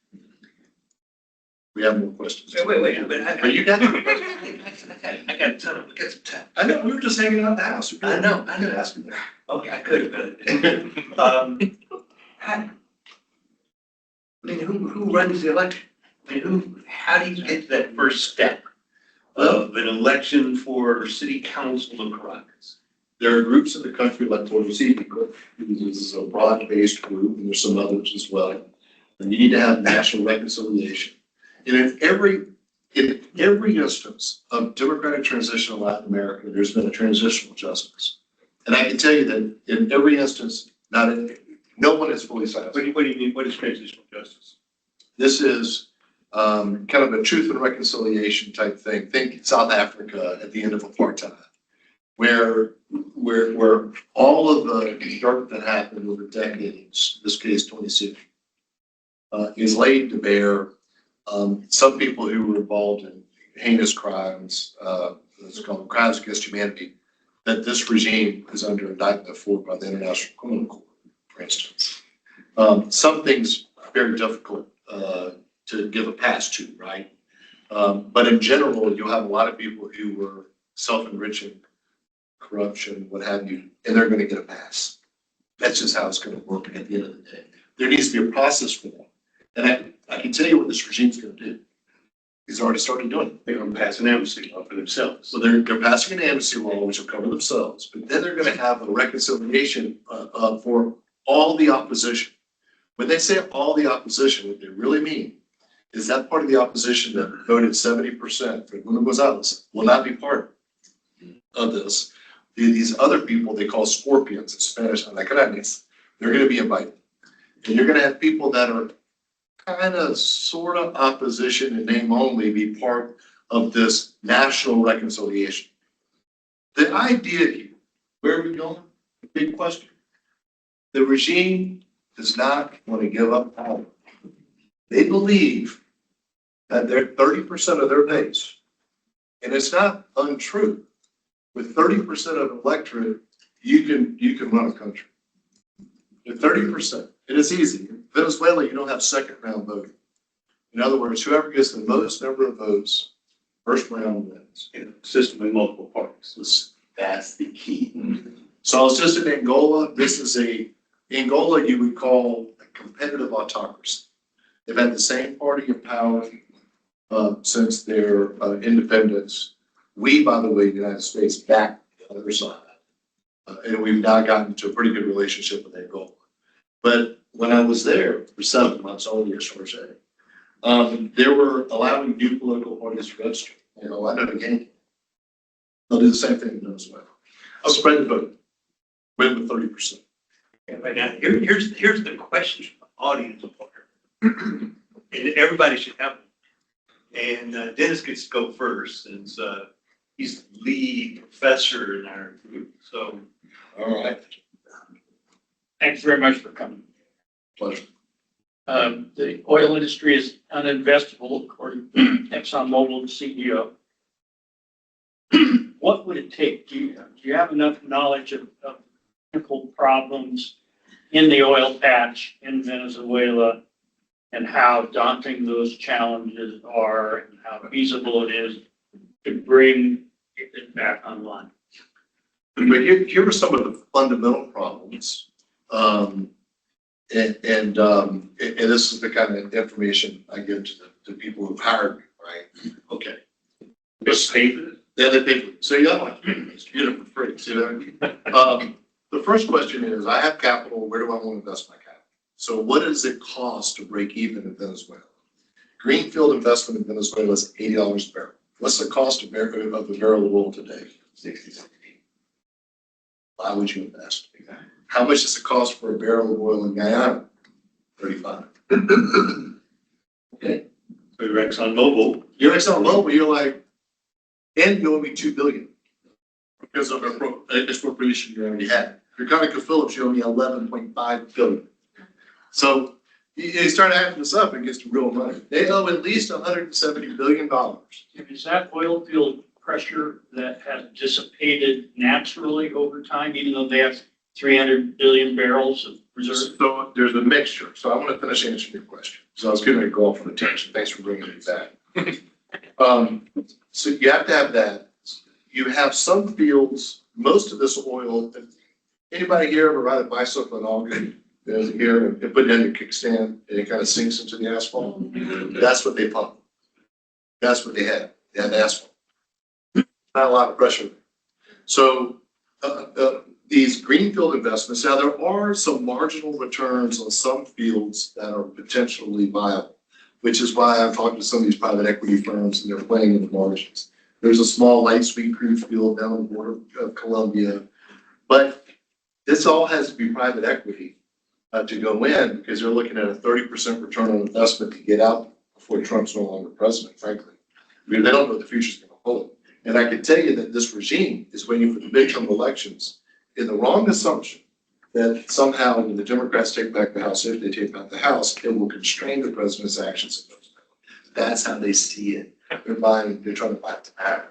We have more questions. Wait, but Are you got I got some time. I know, we were just hanging out in the house. I know. Asking that. Okay, I could have. Who runs the election? How do you get to that first step of an election for city council of Caracas? There are groups in the country like Torrecito, this is a broad-based group, and there's some others as well. And you need to have national reconciliation. And in every instance of democratic transition in Latin America, there's been a transitional justice. And I can tell you that in every instance, no one is fully satisfied. What do you mean? What is transitional justice? This is kind of a truth and reconciliation type thing. Think South Africa at the end of apartheid, where all of the dirt that happened over decades, in this case 26, is laid to bear. Some people who were involved in heinous crimes, it's called crimes against humanity, that this regime is under indictment for by the International Criminal Court, for instance. Some things are very difficult to give a pass to, right? But in general, you'll have a lot of people who were self-enriching, corruption, what have you, and they're going to get a pass. That's just how it's going to work at the end of the day. There needs to be a process for that. And I can tell you what this regime's going to do. He's already started doing it. They're going to pass an amnesty law for themselves. So they're passing an amnesty law, which will cover themselves, but then they're going to have a reconciliation for all the opposition. When they say all the opposition, what they really mean is that part of the opposition that voted 70% for Nunn will not be part of this. These other people they call scorpions in Spanish, anagranes, They're gonna be invited. And you're gonna have people that are kind of, sort of opposition in name only be part of this national reconciliation. The idea here, where are we going? Big question. The regime does not want to give up power. They believe that they're 30% of their base. And it's not untrue. With 30% of the electorate, you can run a country. With 30%, it is easy. In Venezuela, you don't have second round voting. In other words, whoever gets the most number of votes, first round wins. In a system in multiple parties. That's the key. So I was just in Angola. This is Angola you would call a competitive autocracy. They've had the same party in power since their independence. We, by the way, the United States, backed the other side. And we've now gotten to a pretty good relationship with Angola. But when I was there for 7 months, only a short stay, they were allowing new political parties to register. I know the game. They'll do the same thing in Venezuela. I'll spread the vote. Win with 30%. Right now, here's the question from the audience part. And everybody should have them. And Dennis gets to go first since he's the lead professor in our group. So, All right. Thanks very much for coming. Pleasure. The oil industry is uninvestable, according to ExxonMobil CEO. What would it take? Do you have enough knowledge of technical problems in the oil patch in Venezuela and how daunting those challenges are and how feasible it is to bring it back online? But here are some of the fundamental problems. And this is the kind of information I give to people who've hired me, right? Okay. Just pay for it. Yeah, they pay for it. So yeah, like, you get it for free. See what I mean? The first question is, I have capital. Where do I want to invest my capital? So what does it cost to break even in Venezuela? Greenfield investment in Venezuela is $80 a barrel. What's the cost of the barrel of oil today? 60. Why would you invest? How much does it cost for a barrel of oil in Guyana? 35. Okay. for ExxonMobil, You're ExxonMobil, you're like, and you owe me $2 billion because of expropriation you already had. You're ConocoPhillips, you owe me $11.5 billion. So you start adding this up, it gets to real money. They owe at least $170 billion. Is that oil field pressure that has dissipated naturally over time, even though they have 300 billion barrels of reserve? So there's a mixture. So I want to finish answering your question. So I was going to go off on a tangent. Thanks for bringing it back. So you have to have that. You have some fields, most of this oil, anybody here ever ride a bicycle in August? Here and put it in the kickstand and it kind of sinks into the asphalt. That's what they pump. That's what they had. They had asphalt. Not a lot of pressure. So these greenfield investments, now there are some marginal returns on some fields that are potentially viable, which is why I've talked to some of these private equity firms and they're playing in the margins. There's a small light sweet crude field down the border of Colombia, but this all has to be private equity to go in because they're looking at a 30% return on investment to get out before Trump's no longer president, frankly. I mean, they don't know what the future's going to hold. And I can tell you that this regime is waiting for the midterm elections in the wrong assumption that somehow when the Democrats take back the House, if they take back the House, it will constrain the president's actions. That's how they see it. They're trying to buy time,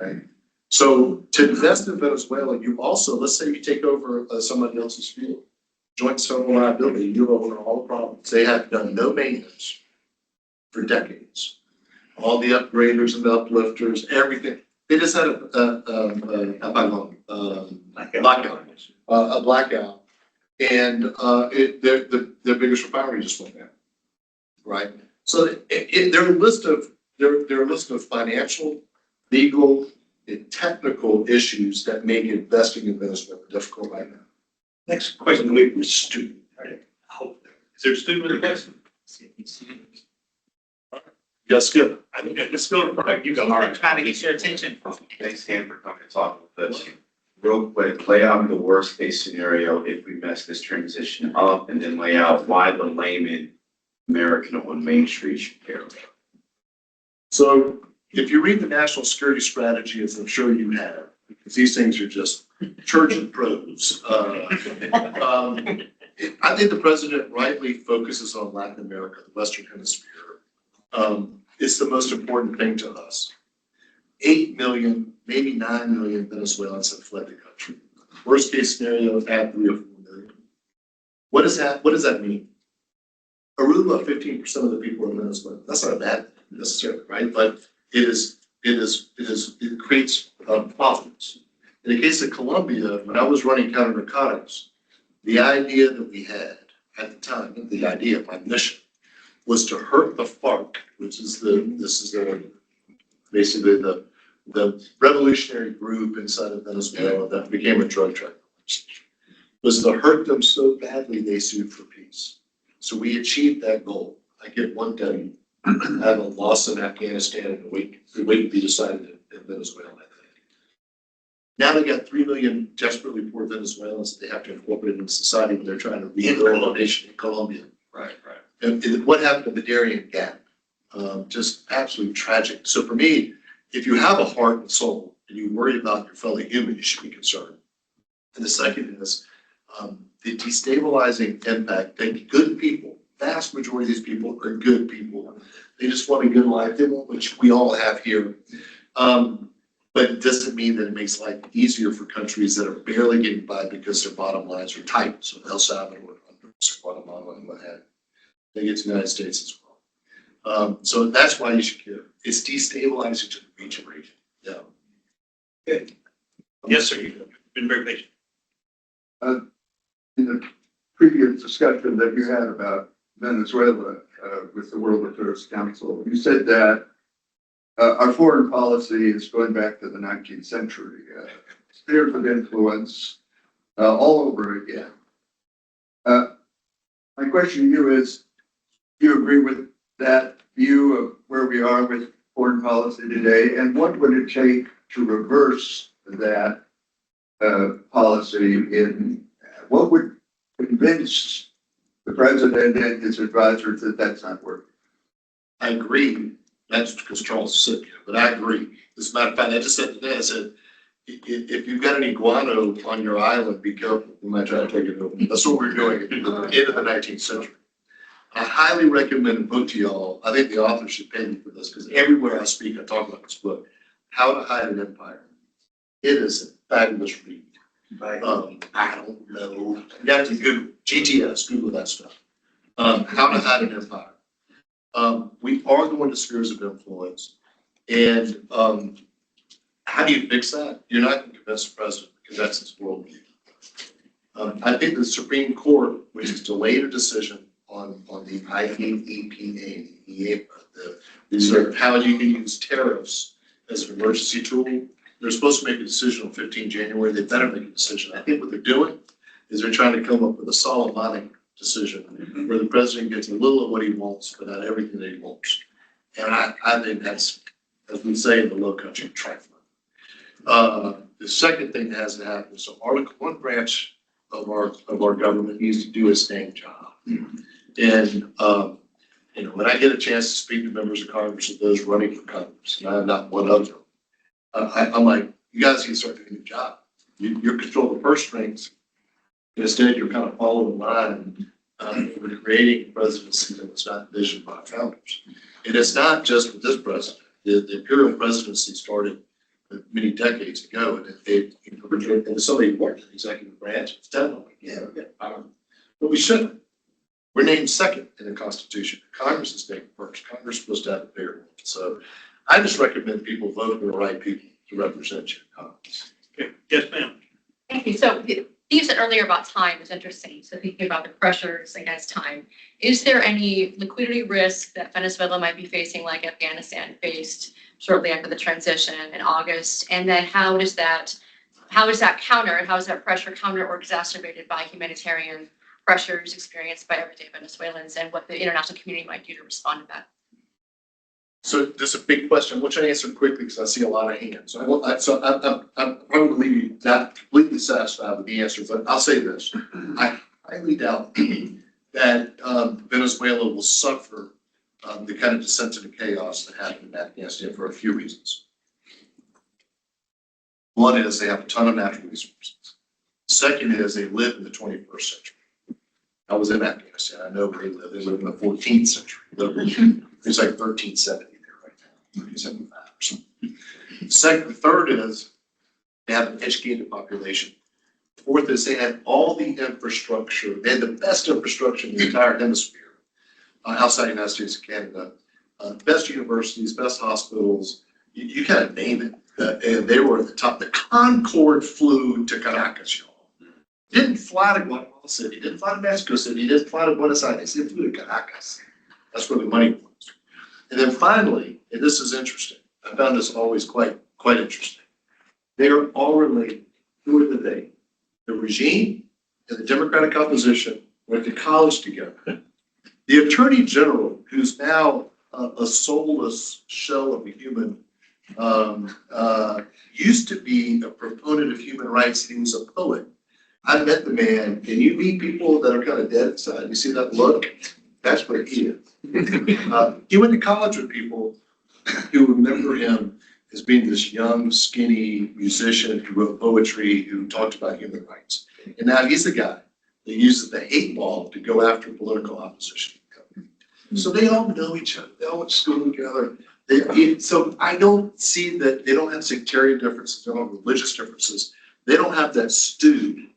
right? So to invest in Venezuela, you also, let's say you take over somebody else's field, joint several liability, you own all the problems. They have done no maintenance for decades. All the upgraders and the uplifters, everything. They just had a blackout, and their biggest refinery just went down, right? So there are a list of financial, legal, and technical issues that make investing in Venezuela difficult right now. next question, we were student. Right? Is there a student with a question? Yes, Skip. I think it's still right. You go. I'm trying to get your attention. Thanks, Dan, for coming to talk with us. real quick, lay out the worst case scenario if we mess this transition up, and then lay out why the layman American on Main Street should care. So if you read the national security strategy, as I'm sure you have, because these things are just church and prose. I think the president rightly focuses on Latin America, the Western Hemisphere. It's the most important thing to us. 8 million, maybe 9 million Venezuelans have fled the country. Worst case scenario, add 3 or 4 million. What does that mean? Aruba, 15% of the people are in Venezuela. That's not bad necessarily, right? But it creates problems. In the case of Colombia, when I was running counter-narcotics, the idea that we had at the time, the idea of my mission, was to hurt the FARC, which is basically the revolutionary group inside of Venezuela that became a drug trafficking organization, was to hurt them so badly they sued for peace. So we achieved that goal. I get one W. I have a loss in Afghanistan and wait to be decided in Venezuela, I think. Now they got 3 million desperately poor Venezuelans that they have to incorporate into society when they're trying to rebuild a nation in Colombia. Right. And what happened to the Darien Gap? Just absolutely tragic. So for me, if you have a heart and soul and you worry about your fellow human, you should be concerned. And the second is the destabilizing impact that good people, vast majority of these people are good people. They just want a good life, they want, which we all have here. But it doesn't mean that it makes life easier for countries that are barely getting by because their bottom lines are tight. So El Salvador, Guatemala, and what have you. They get to the United States as well. So that's why you should care. It's destabilizing to the region. Yeah. Yes, sir. You've been very patient. In the previous discussion that you had about Venezuela with the World Affairs Council, you said that our foreign policy is going back to the 19th century. Spheres of influence all over again. My question to you is, do you agree with that view of where we are with foreign policy today? And what would it take to reverse that policy? What would convince the president and his advisors that that's not working? I agree. That's because Charles is sitting here, but I agree. As a matter of fact, I just said today, I said, if you've got any guano on your island, be careful. You might try to take it over. That's what we're doing at the end of the 19th century. I highly recommend a book to y'all. I think the author should pay me for this because everywhere I speak, I talk about this book, How to Hide an Empire. It is a fabulous read. I don't know. You have to Google GTS, Google that stuff. How to Hide an Empire. We are going to spheres of influence. And how do you fix that? You're not going to convince the president because that's his worldview. I think the Supreme Court, which has delayed a decision on the IEEPA, these are how you can use tariffs as an emergency tool. They're supposed to make a decision on 15 January. They better make a decision. I think what they're doing is they're trying to come up with a Solomonic decision where the president gets a little of what he wants, but not everything that he wants. And I think that's, as we say in the Low Country, trifling. The second thing that has to happen, so one branch of our government needs to do its dang job. And when I get a chance to speak to members of Congress and those running for Congress, and I'm not one of them, I'm like, you guys can start doing your job. You control the purse strings. Instead, you're kind of following the line. We're creating a presidency that was not envisioned by our founders. And it's not just with this president. The imperial presidency started many decades ago, and somebody who worked in the executive branch, it's definitely, but we shouldn't. We're named second in the Constitution. Congress is named first. Congress is supposed to have a bigger role. So I just recommend people vote for the right people to represent you in Congress. Okay. Yes, ma'am. Thank you. So you said earlier about time is interesting. So thinking about the pressures against time, is there any liquidity risk that Venezuela might be facing like Afghanistan faced shortly after the transition in August? And then how is that countered? How is that pressure countered or exacerbated by humanitarian pressures experienced by everyday Venezuelans and what the international community might do to respond to that? So this is a big question. We'll try to answer it quickly because I see a lot of hands. I'm probably not completely satisfied with the answer, but I'll say this. I highly doubt that Venezuela will suffer the kind of descent into chaos that happened in Afghanistan for a few reasons. One is they have a ton of natural resources. Second is they live in the 21st century. I was in Afghanistan. I know where they live. They live in the 14th century. It's like 1370 there right now, 1375 or something. The third is they have an educated population. Fourth is they had all the infrastructure. They had the best infrastructure in the entire hemisphere, outside the United States and Canada. Best universities, best hospitals, you kind of name it. And they were at the top. The Concorde flew to Caracas, y'all. Didn't fly to Guatemala City, didn't fly to Mexico City, didn't fly to Buenos Aires, it flew to Caracas. That's where the money was. And then finally, and this is interesting, I found this always quite interesting. They are all related. Who are they? The regime and the Democratic opposition went to college together. The Attorney General, who's now a soulless shell of a human, used to be a proponent of human rights, and he was a poet. I met the man, and you meet people that are kind of dead inside. You see that look? That's what he is. He went to college with people who remember him as being this young, skinny musician who wrote poetry, who talked about human rights. And now he's the guy that uses the hate law to go after political opposition. So they all know each other. They all went to school together. So I don't see that they don't have sectarian differences. They don't have religious differences. They don't have that stewed.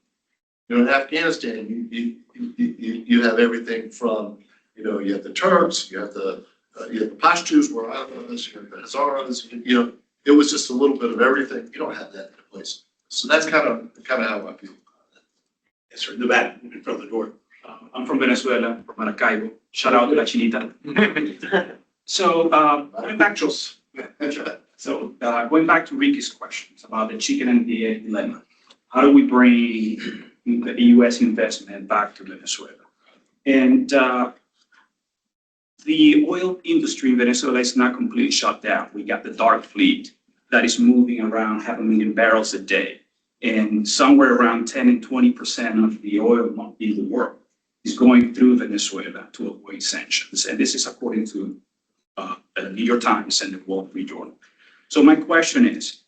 In Afghanistan, you have everything from, you have the Turks, you have the Pashtuns, where I was, you have the Hazaras, it was just a little bit of everything. You don't have that in a place. So that's kind of how I feel. Yes, sir, in the back, in front of the door. I'm from Venezuela, from Maracaibo. Shout out to La Chinita. So going back to Ricky's questions about the chicken and the egg dilemma. How do we bring the U.S. investment back to Venezuela? And the oil industry in Venezuela is not completely shut down. We got the dark fleet that is moving around 500,000 barrels a day. And somewhere around 10 and 20% of the oil in the world is going through Venezuela to avoid sanctions. And this is according to the New York Times and the Wall Street Journal. So my question is,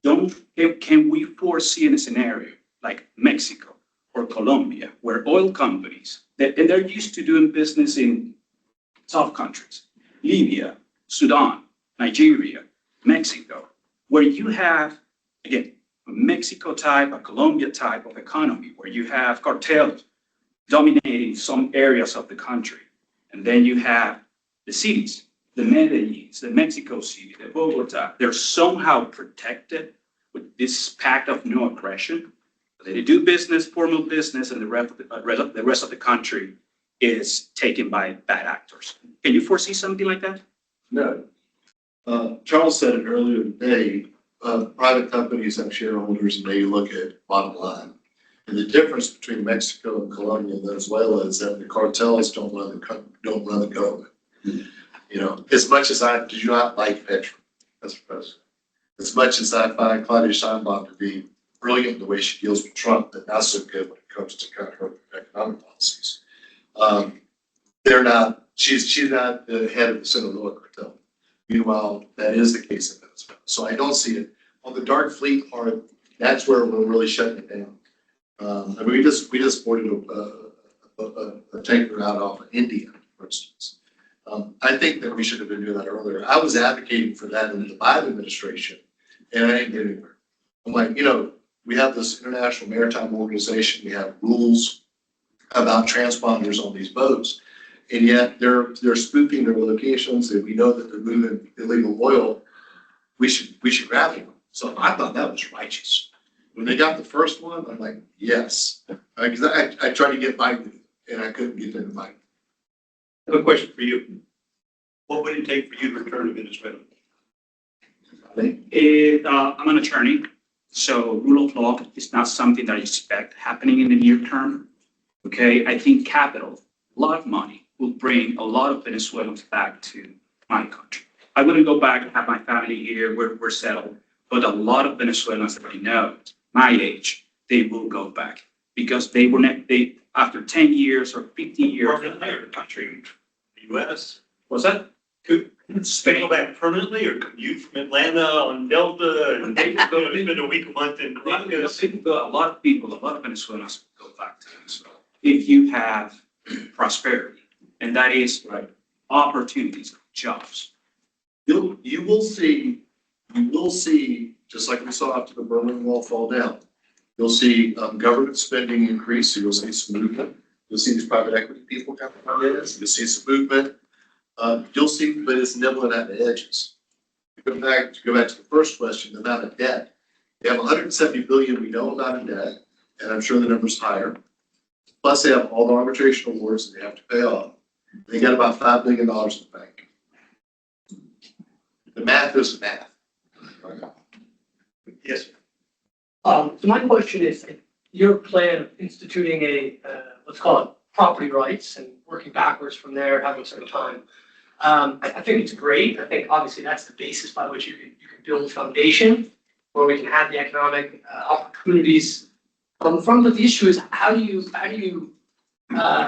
can we foresee in a scenario like Mexico or Colombia, where oil companies, and they're used to doing business in tough countries, Libya, Sudan, Nigeria, Mexico, where you have, again, a Mexico type, a Colombia type of economy, where you have cartels dominating some areas of the country. And then you have the cities, the Medellins, the Mexico City, the Bogota, they're somehow protected with this pact of no aggression. They do business, formal business, and the rest of the country is taken by bad actors. Can you foresee something like that? No. Charles said it earlier today, private companies have shareholders and they look at bottom line. And the difference between Mexico and Colombia and Venezuela is that the cartels don't run the government. As much as I do not like Petro as president, as much as I find Claudia Sheinbaum to be brilliant in the way she deals with Trump, but not so good when it comes to kind of her economic policies. She's not the head of the Sinaloa cartel. Meanwhile, that is the case in Venezuela. So I don't see it. On the dark fleet part, that's where we're really shutting it down. We just boarded a tanker out off of India, for instance. I think that we should have been doing that earlier. I was advocating for that in the Biden administration, and I didn't get anywhere. I'm like, we have this international maritime organization. We have rules about transponders on these boats, and yet they're spoofing their locations, and we know that they're moving illegal oil. We should grab them. So I thought that was righteous. When they got the first one, I'm like, yes, because I tried to get Biden, and I couldn't get them to Biden. I have a question for you. What would it take for you to return to Venezuela? I'm an attorney, so rule of law is not something that I expect happening in the near term. Okay, I think capital, a lot of money, will bring a lot of Venezuelans back to my country. I wouldn't go back and have my family here, we're settled. But a lot of Venezuelans that I know, my age, they will go back because they were they after 10 years or 15 years Permanently in or the country. The US, Was that? could they go back permanently or commute from Atlanta on Delta and They could go- spend a week, a month in Caracas? A lot of people, a lot of Venezuelans go back to Venezuela if you have prosperity, and that is like opportunities, jobs. You will see, just like we saw after the Berlin Wall fall down, you'll see government spending increase, so you'll see some movement. You'll see these private equity people come in, you'll see some movement. You'll see, but it's nibbling at the edges. Go back to the first question, the amount of debt. They have 170 billion we know about in debt, and I'm sure the number's higher. Plus they have all the arbitration awards that they have to pay off. They got about $5 billion in the bank. The math is math. Yes. So my question is, your plan of instituting a, let's call it property rights and working backwards from there, having some time. I think it's great. I think obviously that's the basis by which you can build a foundation where we can have the economic opportunities from. But the issue is how do you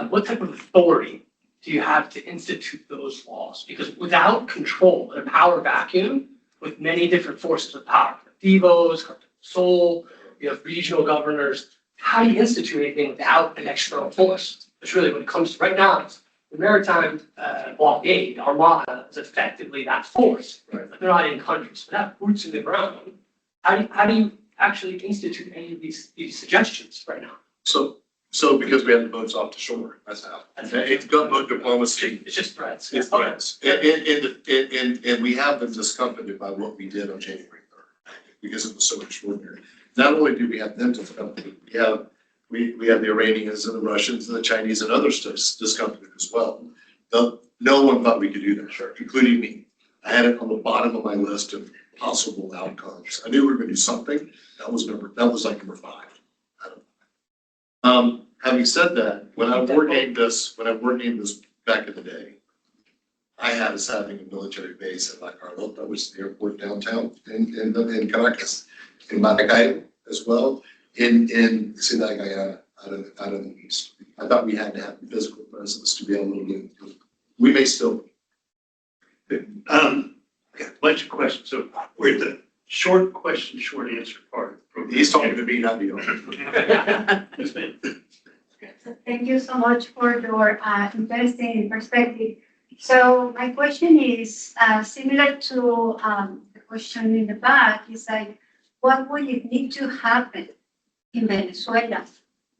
what type of authority do you have to institute those laws? Because without control, in a power vacuum with many different forces of power, devos, Seoul, you have regional governors. How do you institute anything without an external force? It's really what it comes to right now. The maritime blockade, Armada, is effectively that force. Right. But they're not in countries, but have boots in the ground. How do you actually institute any of these suggestions right now? So because we have the boats off the shore, that's how. It's gunboat diplomacy. It's just threats. It's threats. And we have been discomfited by what we did on January 3rd because it was so extraordinary. Not only do we have them discomfited, we have the Iranians and the Russians and the Chinese and others discomfited as well. No one thought we could do that, including me. I had it on the bottom of my list of possible outcomes. I knew we were going to do something. That was like number 5. Having said that, when I war gamed this back in the day, I had us having a military base at La Carlota, which is the airport downtown in Caracas, in Maracay as well, in Ciudad Guyana, out of the east. I thought we had to have physical presence to be able to do. We may still. A bunch of questions. So we're at the short question, short answer part. He's talking to me, not you. Yes, ma'am. So thank you so much for your interesting perspective. So my question is similar to the question in the back. Is like, what would it need to happen in Venezuela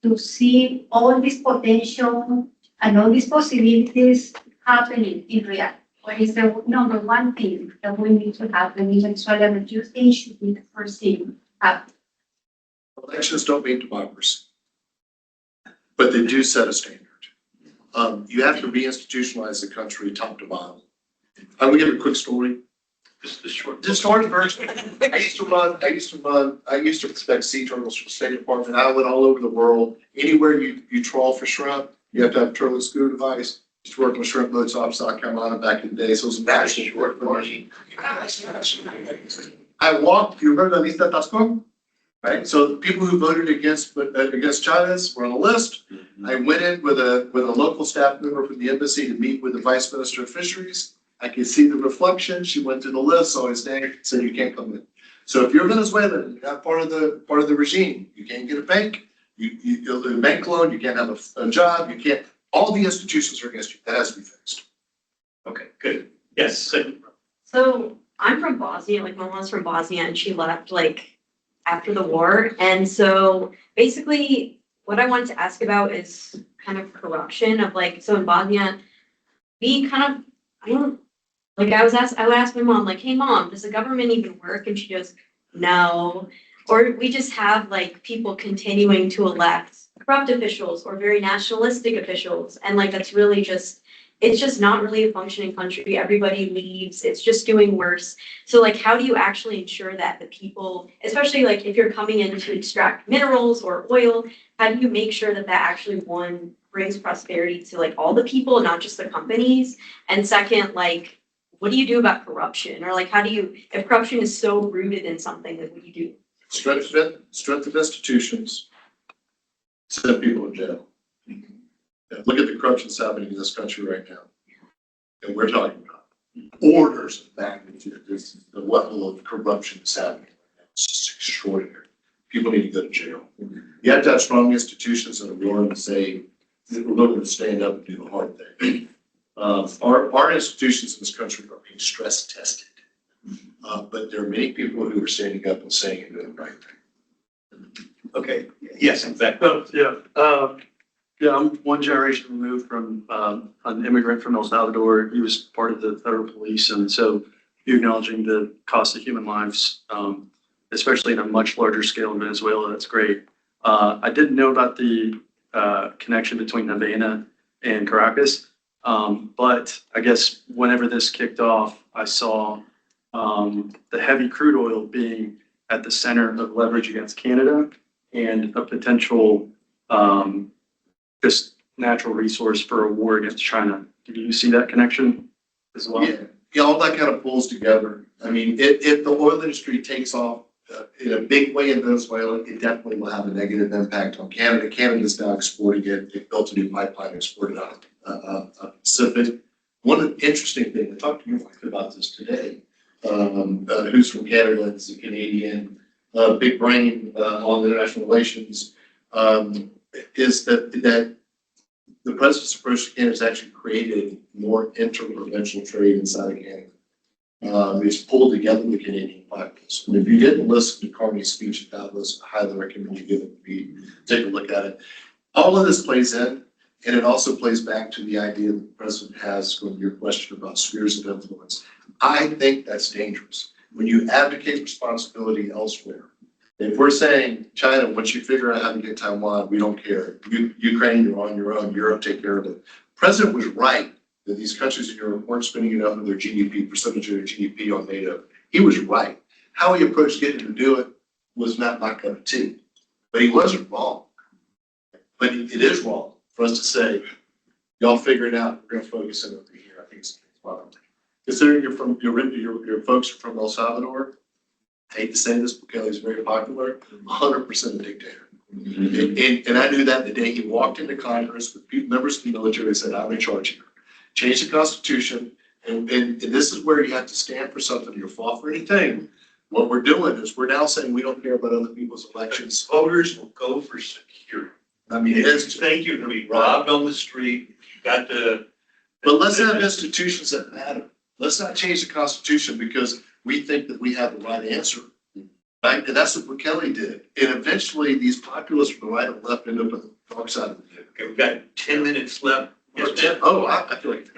to see all this potential and all these possibilities happening in reality? What is the number one thing that we need to happen in Venezuela that you think should be the first thing happen? Elections don't mean democracy, but they do set a standard. You have to reinstitutionalize the country top to bottom. I'm gonna give a quick story. Just the short. The short version. I used to inspect sea turtles for the State Department. I went all over the world. Anywhere you trawl for shrimp, you have to have a turtle screw device. Used to work on shrimp boats off South Carolina back in the day, so it was a national short version. I walked, you heard of Lista Tascon? Right, so the people who voted against Chavez were on the list. I went in with a local staff member from the embassy to meet with the Vice Minister of Fisheries. I could see the reflection. She went through the list, saw his name, said you can't come in. So if you're Venezuelan, you're not part of the regime. You can't get a bank. You'll do a bank loan. You can't have a job. You can't. All the institutions are against you. That has to be fixed. Okay, good. Yes. So I'm from Bosnia. Like my mom's from Bosnia, and she left like after the war. And so basically, what I wanted to ask about is kind of corruption of like, so in Bosnia, we kind of, I would ask my mom, like, hey mom, does the government even work? And she goes, no. Or we just have like people continuing to elect corrupt officials or very nationalistic officials. And like, that's really just, it's just not really a functioning country. Everybody leaves. It's just doing worse. So like, how do you actually ensure that the people, especially like if you're coming in to extract minerals or oil, how do you make sure that that actually, one, brings prosperity to like all the people, not just the companies? And second, like, what do you do about corruption? Or like, how do you, if corruption is so rooted in something, then what do you do? Strength of institutions, send people to jail. And look at the corruption that's happening in this country right now. And we're talking about orders of magnitude. This is the level of corruption that's happening. It's just extraordinary. People need to go to jail. You have to have strong institutions that are willing to say, we're willing to stand up and do the hard thing. Our institutions in this country are being stress tested. But there are many people who are standing up and saying and doing the right thing. Okay, yes, exactly. Yeah, I'm one generation removed from an immigrant from El Salvador. He was part of the federal police, and so you're acknowledging the cost of human lives, especially in a much larger scale in Venezuela. That's great. I didn't know about the connection between Havana and Caracas, but I guess whenever this kicked off, I saw the heavy crude oil being at the center of leverage against Canada and a potential just natural resource for a war against China. Do you see that connection as well? Yeah, all that kind of pulls together. I mean, if the oil industry takes off in a big way in Venezuela, it definitely will have a negative impact on Canada. Canada's now exporting it. They built a new pipeline and exported out of Pacific. One of the interesting things, I talked to your wife about this today, who's from Canada, is a Canadian, big brain on international relations, is that the president's approach to Canada has actually created more interprovincial trade inside of Canada. It's pulled together the Canadian populace. And if you didn't listen to Carney's speech at Davos, I highly recommend you give it a read, take a look at it. All of this plays in, and it also plays back to the idea that the president has from your question about spheres of influence. I think that's dangerous. When you advocate responsibility elsewhere, if we're saying, China, once you figure out how to get Taiwan, we don't care. Ukraine, you're on your own. Europe, take care of it. The president was right that these countries in Europe weren't spending enough of their GDP, percentage of their GDP on NATO. He was right. How he approached getting to do it was not my cup of tea. But he wasn't wrong. But it is wrong for us to say, y'all figure it out. We're going to focus in over here. I think it's wrong. Considering your folks are from El Salvador, I hate to say this, but Kelly's very popular, 100% a dictator. And I knew that the day he walked into Congress with members of the military and said, I'm in charge here. Change the Constitution, and this is where you have to stand for something. You'll fall for anything. What we're doing is we're now saying we don't care about other people's elections. Voters will go for security. I mean, If you think you're gonna be robbed on the street, you got to. But let's have institutions that matter. Let's not change the Constitution because we think that we have the right answer. Right? And that's what Kelly did. And eventually these populists from the right and left end up on the dark side of the day. Okay, we've got 10 minutes left. Yes, ma'am. Oh, I feel like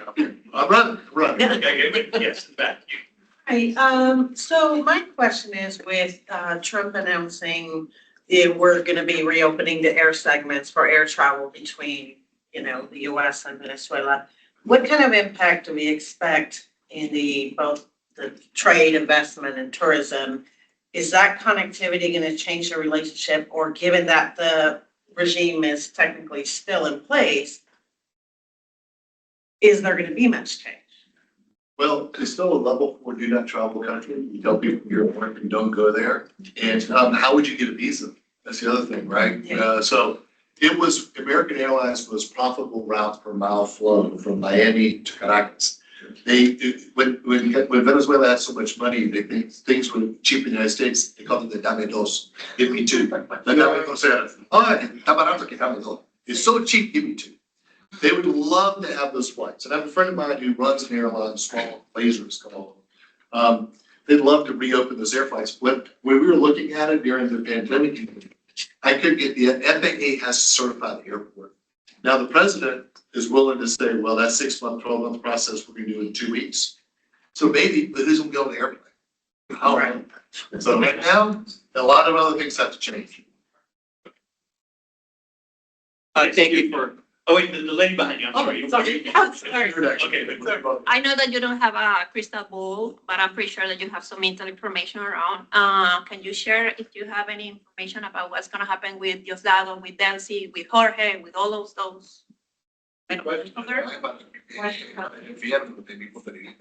I'm running. Okay, yes, back to you. Right, so my question is with Trump announcing we're gonna be reopening the air segments for air travel between, the US and Venezuela. What kind of impact do we expect in both the trade, investment and tourism? Is that connectivity gonna change the relationship, or given that the regime is technically still in place, is there gonna be much change? Well, it's still a level 4 do not travel country. You tell people you're at work and don't go there. And how would you get a visa? That's the other thing, right? Yeah. So it was, American Airlines was profitable route per mile flown from Miami to Caracas. When Venezuela had so much money, they think things were cheap in the United States. They called it the dame dos, give me two. It's so cheap, give me two. They would love to have those flights. And I have a friend of mine who runs an airline, small Laser is called. They'd love to reopen those air flights. When we were looking at it during the pandemic, I could get the FAA has to certify the airport. Now the president is willing to say, well, that 6-month, 12-month process we're going to do in 2 weeks. So maybe, but who's going to go on the airplane? How? Right. So right now, a lot of other things have to change. Thank you for. Oh, wait, the lady behind you, I'm sorry. Oh, sorry. Okay. I know that you don't have a crystal ball, but I'm pretty sure that you have some intel information around. Can you share if you have any information about what's going to happen with Diosdado, with Delcy, with Jorge, with all of those If you haven't, maybe put that in.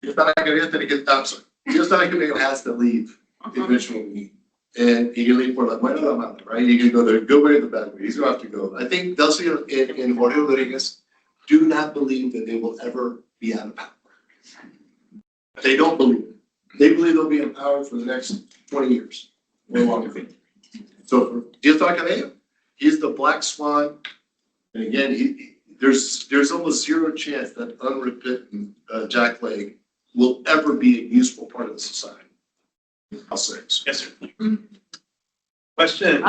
Yo estaba queriendo tener que estar, yo estaba queriendo has to leave eventually. And he can leave for like, bueno, la mano, right? You can go the good way or the bad way. He's gonna have to go. I think Dulce and Jorge Rodriguez do not believe that they will ever be out of power. They don't believe it. They believe they'll be in power for the next 20 years or longer. So for Diaz Cabello, he's the black swan. And again, there's almost zero chance that unrepentant Jack Leg will ever be a useful part of the society. I'll say. Yes, sir. Question?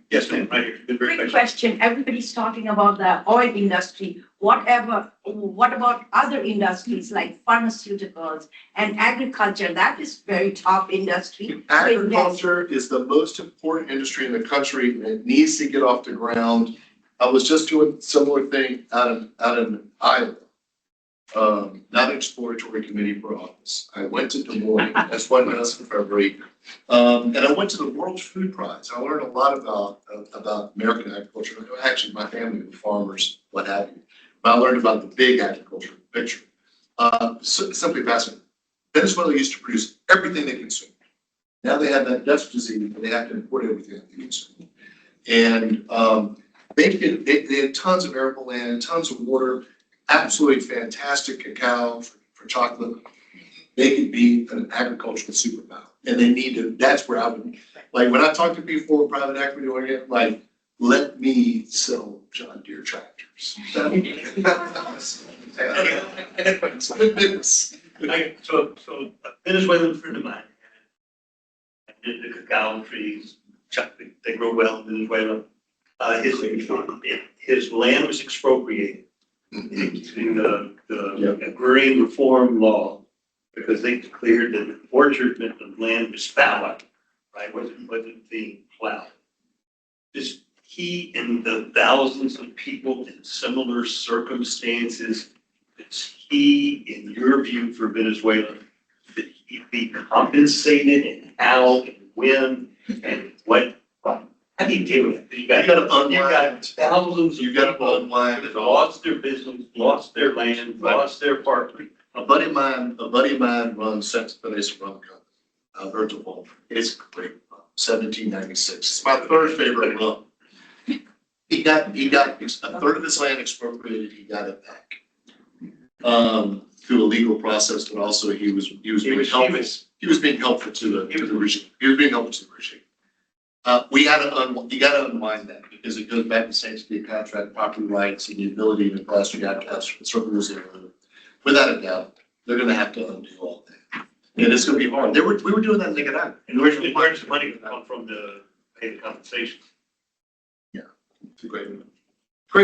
Yes, ma'am, right here. Good, great Quick question. question, everybody's talking about the oil industry, what about other industries like pharmaceuticals and agriculture? That is very top industry. Agriculture is the most important industry in the country and it needs to get off the ground. I was just doing a similar thing out in Iowa. Not an exploratory committee for office. I went to Des Moines, that's one in February. And I went to the World Food Prize. I learned a lot about American agriculture. Actually, my family were farmers, what have you. But I learned about the big agriculture picture. Simply fascinating. Venezuela used to produce everything they consume. Now they have that Dutch disease, and they have to import everything they consume. And they had tons of arable land, tons of water, absolutely fantastic cacao for chocolate. They could be an agricultural superpower. And they need to, that's where I would, like, when I talk to people in private equity, like, let me sell John Deere tractors. So a Venezuelan friend of mine did the cacao trees, chocolate, they grow well in Venezuela. His land was expropriated in the agrarian reform law because they declared that the orchard meant the land was fallow, right? Wasn't being plowed. Just he and the thousands of people in similar circumstances, it's he, in your view, for Venezuela, that he be compensated and how and when and what? How do you deal with it? You got thousands of people that lost their business, lost their land, lost their property. A buddy of mine runs Santa Teresa Rum Company, Alberto. It's great, 1796. It's my third favorite rum. He got a third of his land expropriated. He got it back through a legal process, but also he was being helpful. He was being helpful to the regime. He was being helpful to the regime. You gotta unwind that because it goes back to sanctity of contract, property rights, and the ability to pass your outcasts from certain rules. Without a doubt, they're gonna have to undo all that. And it's gonna be hard. We were doing that in Nicaragua. And where's the money come from to pay the compensation? Yeah, it's a great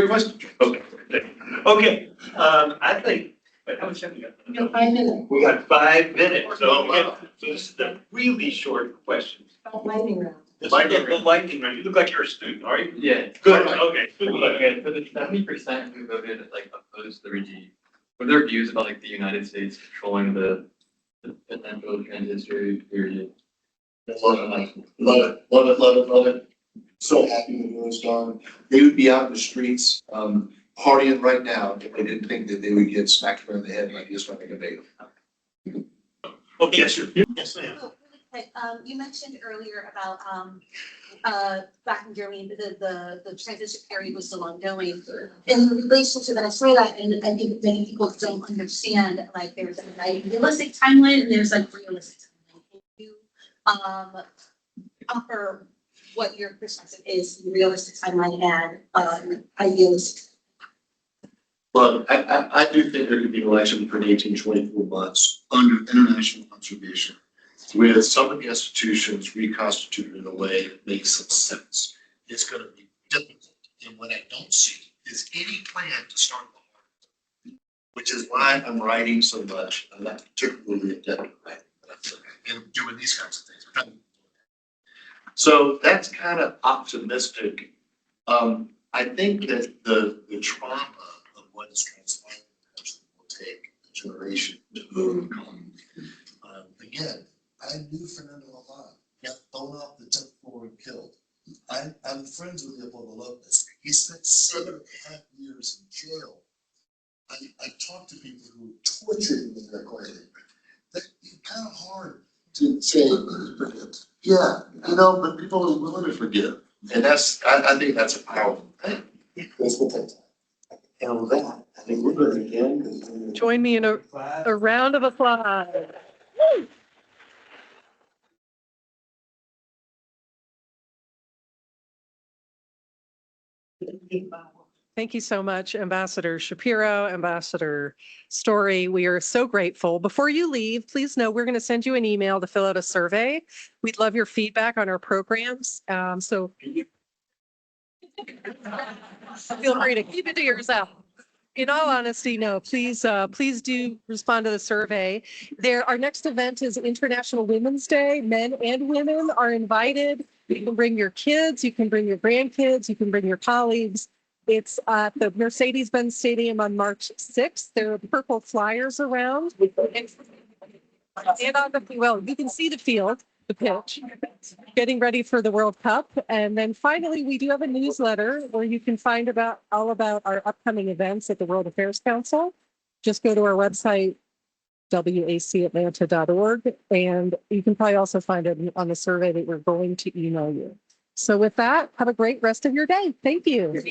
question. Okay, I think, but how much time we got? We got 5 minutes. We got 5 minutes, so this is a really short question. Lightning round. This is the lightning round. You look like you're a student, all right? Yeah. Good, okay. Good luck. Okay, for the 70% who voted like opposed the regime, what are their views about like the United States controlling the potential transitory period? Love it. So happy when it was done. They would be out in the streets, partying right now if they didn't think that they would get smacked around the head like this when they get bait. Okay, yes, sir. Yes, ma'am. You mentioned earlier about back in Germany, the transition period was still ongoing. In relation to Venezuela, and I think many people don't understand, like there's an idealistic timeline and there's like realistic timeline. Can you offer what your perspective is, realistic timeline and idealistic? Well, I do think there could be an election for 18, 24 months under international observation, with some of the institutions reconstituted in a way that makes some sense. It's going to be difficult. And what I don't see is any plan to start the war, which is why I'm writing so much. I'm not particularly adept at and doing these kinds of things. So that's kind of optimistic. I think that the trauma of what is transpiring will take a generation to overcome. Again, I knew Fernando Alvarado got thrown off the 10th floor and killed. I'm friends with Leopoldo Lopez. He's people who tortured me that way. It's kind of hard to say, yeah, you know, but people are willing to forgive. And I think that's a powerful thing. That's what that's. And with that, I think we're going to end. Join me in a round of applause. Woo! Thank you so much, Ambassador Shapiro, Ambassador Story. We are so grateful. Before you leave, please know we're going to send you an email to fill out a survey. We'd love your feedback on our programs. So feel free to keep it to yourself. In all honesty, no, please do respond to the survey. Our next event is International Women's Day. Men and women are invited. You can bring your kids, you can bring your grandkids, you can bring your colleagues. It's at the Mercedes-Benz Stadium on March 6th. There are purple flyers around. And on the, well, you can see the field, the pitch, getting ready for the World Cup. And then finally, we do have a newsletter where you can find all about our upcoming events at the World Affairs Council. Just go to our website, wacatlanta.org, and you can probably also find it on the survey that we're going to email you. So with that, have a great rest of your day. Thank you.